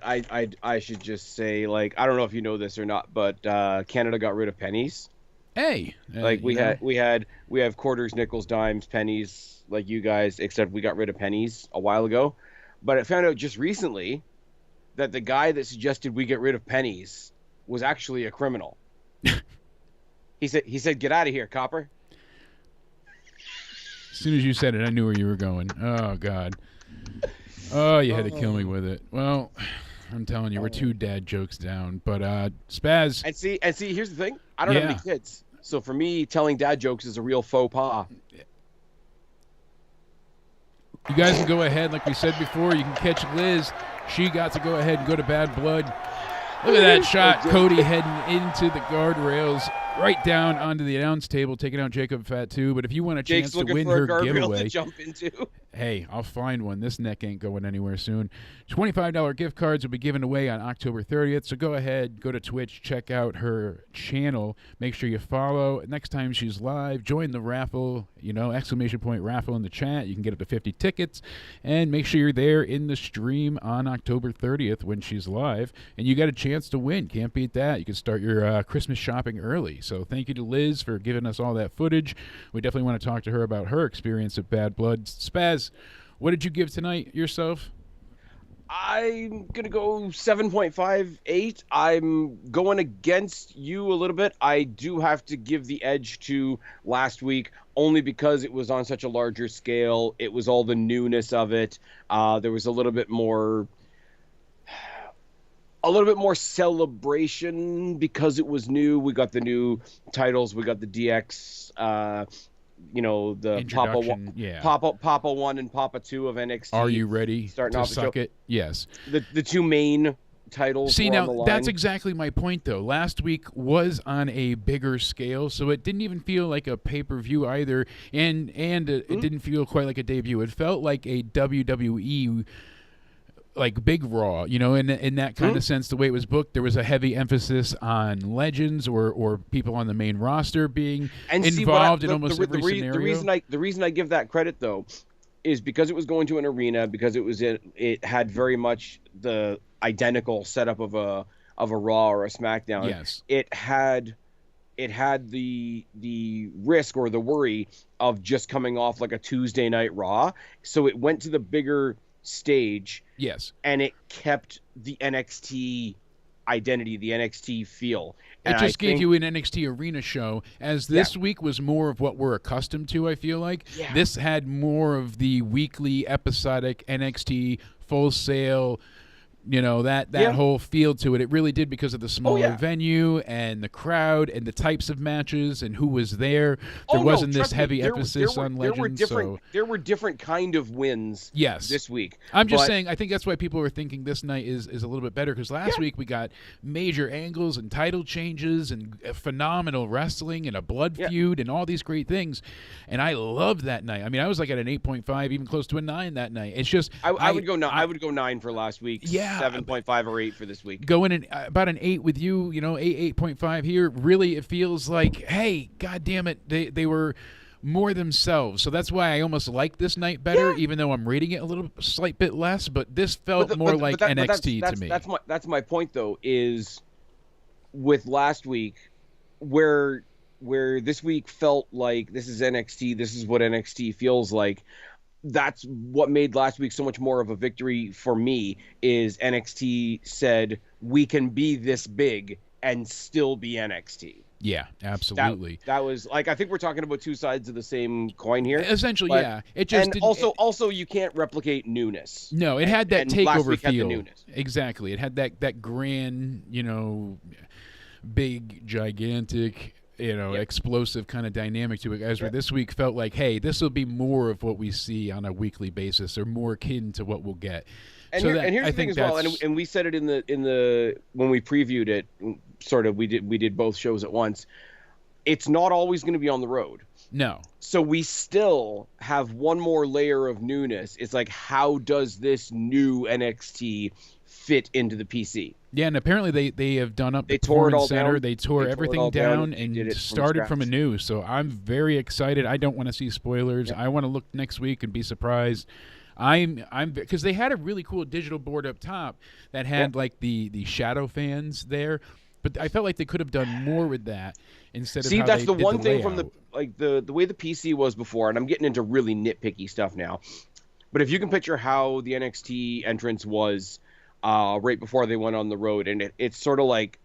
I should just say, like, I don't know if you know this or not, but Canada got rid of pennies. Hey, like we have quarters, nickels, dimes, pennies, like you guys, except we got rid of pennies a while ago. But I found out just recently that the guy that suggested we get rid of pennies was actually a criminal. He said, get out of here, copper. As soon as you said it, I knew where you were going. Oh, God. Oh, you had to kill me with it. Well, I'm telling you, we're 2 dad jokes down. But Spaz. And see, here's the thing. I don't have any kids. So for me, telling dad jokes is a real faux pas. You guys can go ahead, like we said before. You can catch Liz. She got to go ahead and go to Bad Blood. Look at that shot. Cody heading into the guardrails, right down onto the announce table, taking out Jacob Fatu. But if you want a chance to win her giveaway, to jump into. Hey, I'll find one. This neck ain't going anywhere soon. $25 gift cards will be given away on October 30th. So go ahead, go to Twitch, check out her channel. Make sure you follow. Next time she's live, join the raffle, exclamation point raffle in the chat. You can get up to 50 tickets. And make sure you're there in the stream on October 30th when she's live. And you got a chance to win. Can't beat that. You can start your Christmas shopping early. So thank you to Liz for giving us all that footage. We definitely want to talk to her about her experience at Bad Blood. Spaz, what did you give tonight yourself? I'm going to go 7.58. I'm going against you a little bit. I do have to give the edge to last week only because it was on such a larger scale. It was all the newness of it. There was a little bit more celebration because it was new. We got the new titles. We got the DX, the Papa 1 and Papa 2 of NXT. Are you ready starting to suck it? Yes. The 2 main titles. See, were now on the line. that's exactly my point, though. Last week was on a bigger scale, so it didn't even feel like a pay-per-view either, and it didn't feel quite like a debut. It felt like a WWE like Big Raw, in that kind of sense, the way it was booked. There was a heavy emphasis on legends or people on the main roster being involved in almost every scenario. The reason I give that credit, though, is because it was going to an arena, because it had very much the identical setup of a Raw or a SmackDown. Yes. It had the risk or the worry of just coming off like a Tuesday night Raw, so it went to the bigger stage. Yes. And it kept the NXT identity, the NXT feel. It just gave you an NXT arena show, as this week was more of what we're accustomed to, I feel like. Yeah. This had more of the weekly episodic NXT Full Sail, that whole feel to it. It really did, because of the smaller venue and the crowd and the types of matches and who was there. There wasn't this heavy emphasis on legends. There were different kind of wins this week. I'm just saying, I think that's why people were thinking this night is a little bit better, because last week we got major angles and title changes and phenomenal wrestling and a blood feud and all these great things. And I loved that night. I mean, I was like at an 8.5, even close to a 9 that night. It's just I would go 9 for last week. Yeah. 7.5 or 8 for this week. Going in about an 8 with you, 8.5 here. Really, it feels like, hey, God damn it, they were more themselves. So that's why I almost like this night better, Yeah, even though I'm rating it a little slight bit less. But this but felt more like that's NXT to me. that's my point though, is with last week, where this week felt like this is NXT, this is what NXT feels like. That's what made last week so much more of a victory for me, is NXT said we can be this big and still be NXT. Yeah, absolutely. That was like, I think we're talking about two sides of the same coin here. Essentially, But yeah. It just and didn't. also you can't replicate newness. No, it had that And last takeover week had the feel. newness. Exactly. It had that grand, big, gigantic, Yep. explosive kind of dynamic to it. As where this week felt like, hey, this will be more of what we see on a weekly basis, or more akin to what we'll get. And, So and here's I the thing think as well, and we said it in the when we previewed it, sort of, we did both shows at once. It's not always going to be on the road. No. So we still have one more layer of newness. It's like, how does this new NXT fit into the PC? Yeah, and apparently they have done up the tore it all Performance Center. down. They tore They everything it all down and did and it started from scratch. anew. So I'm very excited. I don't want to see spoilers. I want to look next week and be surprised. I'm because they had a really cool digital board up top that had like the shadow fans there, but I felt like they could have done more with that instead of See, how that's they the did one the thing from layout. the way the PC was before, and I'm getting into really nitpicky stuff now. But if you can picture how the NXT entrance was right before they went on the road, and it's sort of like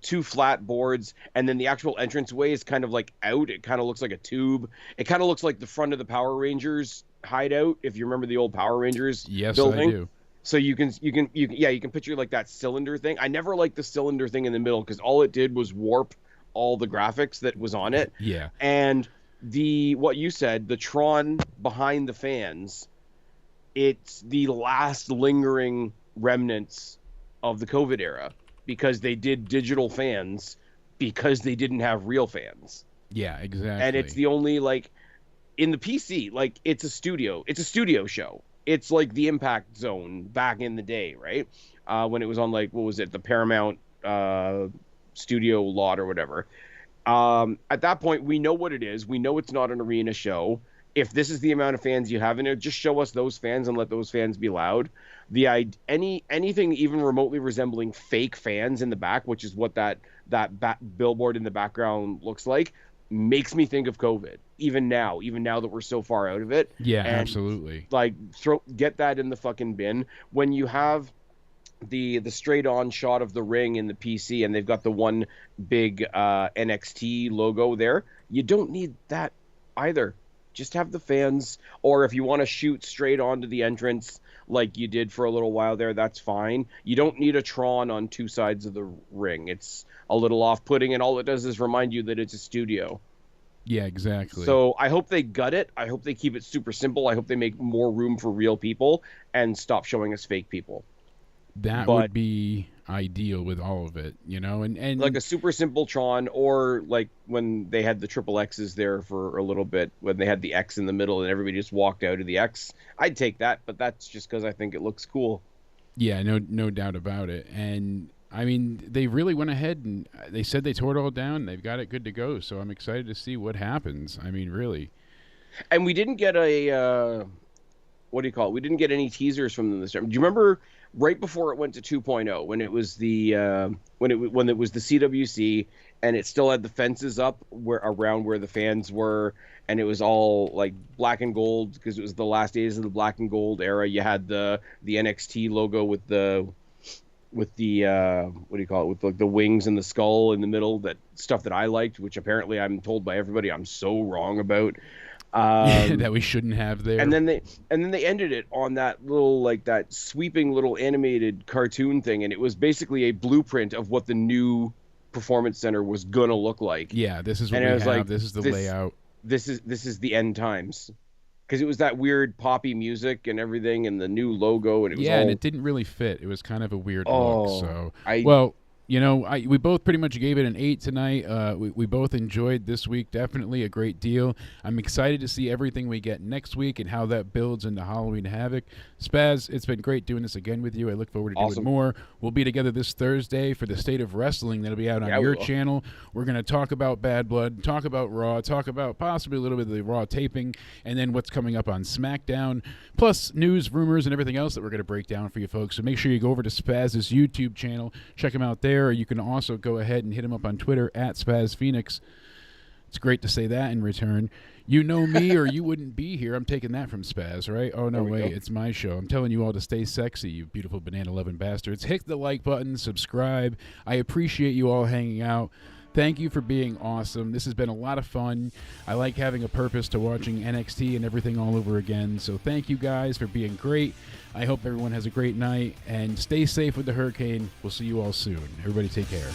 two flat boards, and then the actual entranceway is kind of like out. It kind of looks like a tube. It kind of looks like the front of the Power Rangers hideout, if you remember the old Power Rangers building. I do. So you can picture like that cylinder thing. I never liked the cylinder thing in the middle, because all it did was warp all the graphics that was on it. Yeah. And what you said, the Tron behind the fans, it's the last lingering remnants of the COVID era, because they did digital fans because they didn't have real fans. Yeah, exactly. And it's the only, like, in the PC, like, it's a studio show. It's like the Impact Zone back in the day, right? When it was on, like, what was it, the Paramount studio lot or whatever. At that point, we know what it is. We know it's not an arena show. If this is the amount of fans you have in it, just show us those fans and let those fans be loud. Anything even remotely resembling fake fans in the back, which is what that billboard in the background looks like, makes me think of COVID. Even now that we're so far out of it. Yeah, and, absolutely. Like, get that in the fucking bin. When you have the straight on shot of the ring in the PC, and they've got the one big NXT logo there, you don't need that either. Just have the fans, or if you want to shoot straight onto the entrance like you did for a little while there, that's fine. You don't need a Tron on two sides of the ring. It's a little off-putting, and all it does is remind you that it's a studio. Yeah, exactly. So I hope they gut it. I hope they keep it super simple. I hope they make more room for real people and stop showing us fake people. That would be ideal with all of it, and like a super simple Tron, or like when they had the triple X's there for a little bit, when they had the X in the middle and everybody just walked out of the X. I'd take that, but that's just because I think it looks cool. Yeah, no doubt about it. And I mean, they really went ahead and they said they tore it all down. They've got it good to go. So I'm excited to see what happens. I mean, really. And we didn't get a what do you call it? We didn't get any teasers from them this time. Do you remember right before it went to 2.0, when it was the when it was the CWC, and it still had the fences up around where the fans were, and it was all like black and gold because it was the last days of the black and gold era. You had the NXT logo with the what do you call it, with like the wings and the skull in the middle, that stuff that I liked, which apparently I'm told by everybody I'm so wrong about. That we shouldn't have there. And then they ended it on that little, like, that sweeping little animated cartoon thing, and it was basically a blueprint of what the new Performance Center was gonna look like. Yeah, this is what we have. Like, this is the layout. This is the end times, because it was that weird poppy music and everything, and the new logo, and it was and it didn't really fit. It was kind of a weird look. So We both pretty much gave it an 8 tonight. We both enjoyed this week. Definitely a great deal. I'm excited to see everything we get next week and how that builds into Halloween Havoc. Spaz, it's been great doing this again with you. I look forward to doing more. We'll be together this Thursday for the State of Wrestling. That'll be out on your channel. We're going to talk about Bad Blood, talk about Raw, talk about possibly a little bit of the Raw taping, and then what's coming up on SmackDown, plus news, rumors, and everything else that we're going to break down for you folks. So make sure you go over to Spaz's YouTube channel. Check him out there. Or you can also go ahead and hit him up on Twitter at SpazPhoenix. It's great to say that in return. You know me or you wouldn't be here. I'm taking that from Spaz, right? Oh, no way. It's my show. I'm telling you all to stay sexy, you beautiful banana-loving bastards. Hit the like button, subscribe. I appreciate you all hanging out. Thank you for being awesome. This has been a lot of fun. I like having a purpose to watching NXT and everything all over again. So thank you guys for being great. I hope everyone has a great night. And stay safe with the hurricane. We'll see you all soon. Everybody take care.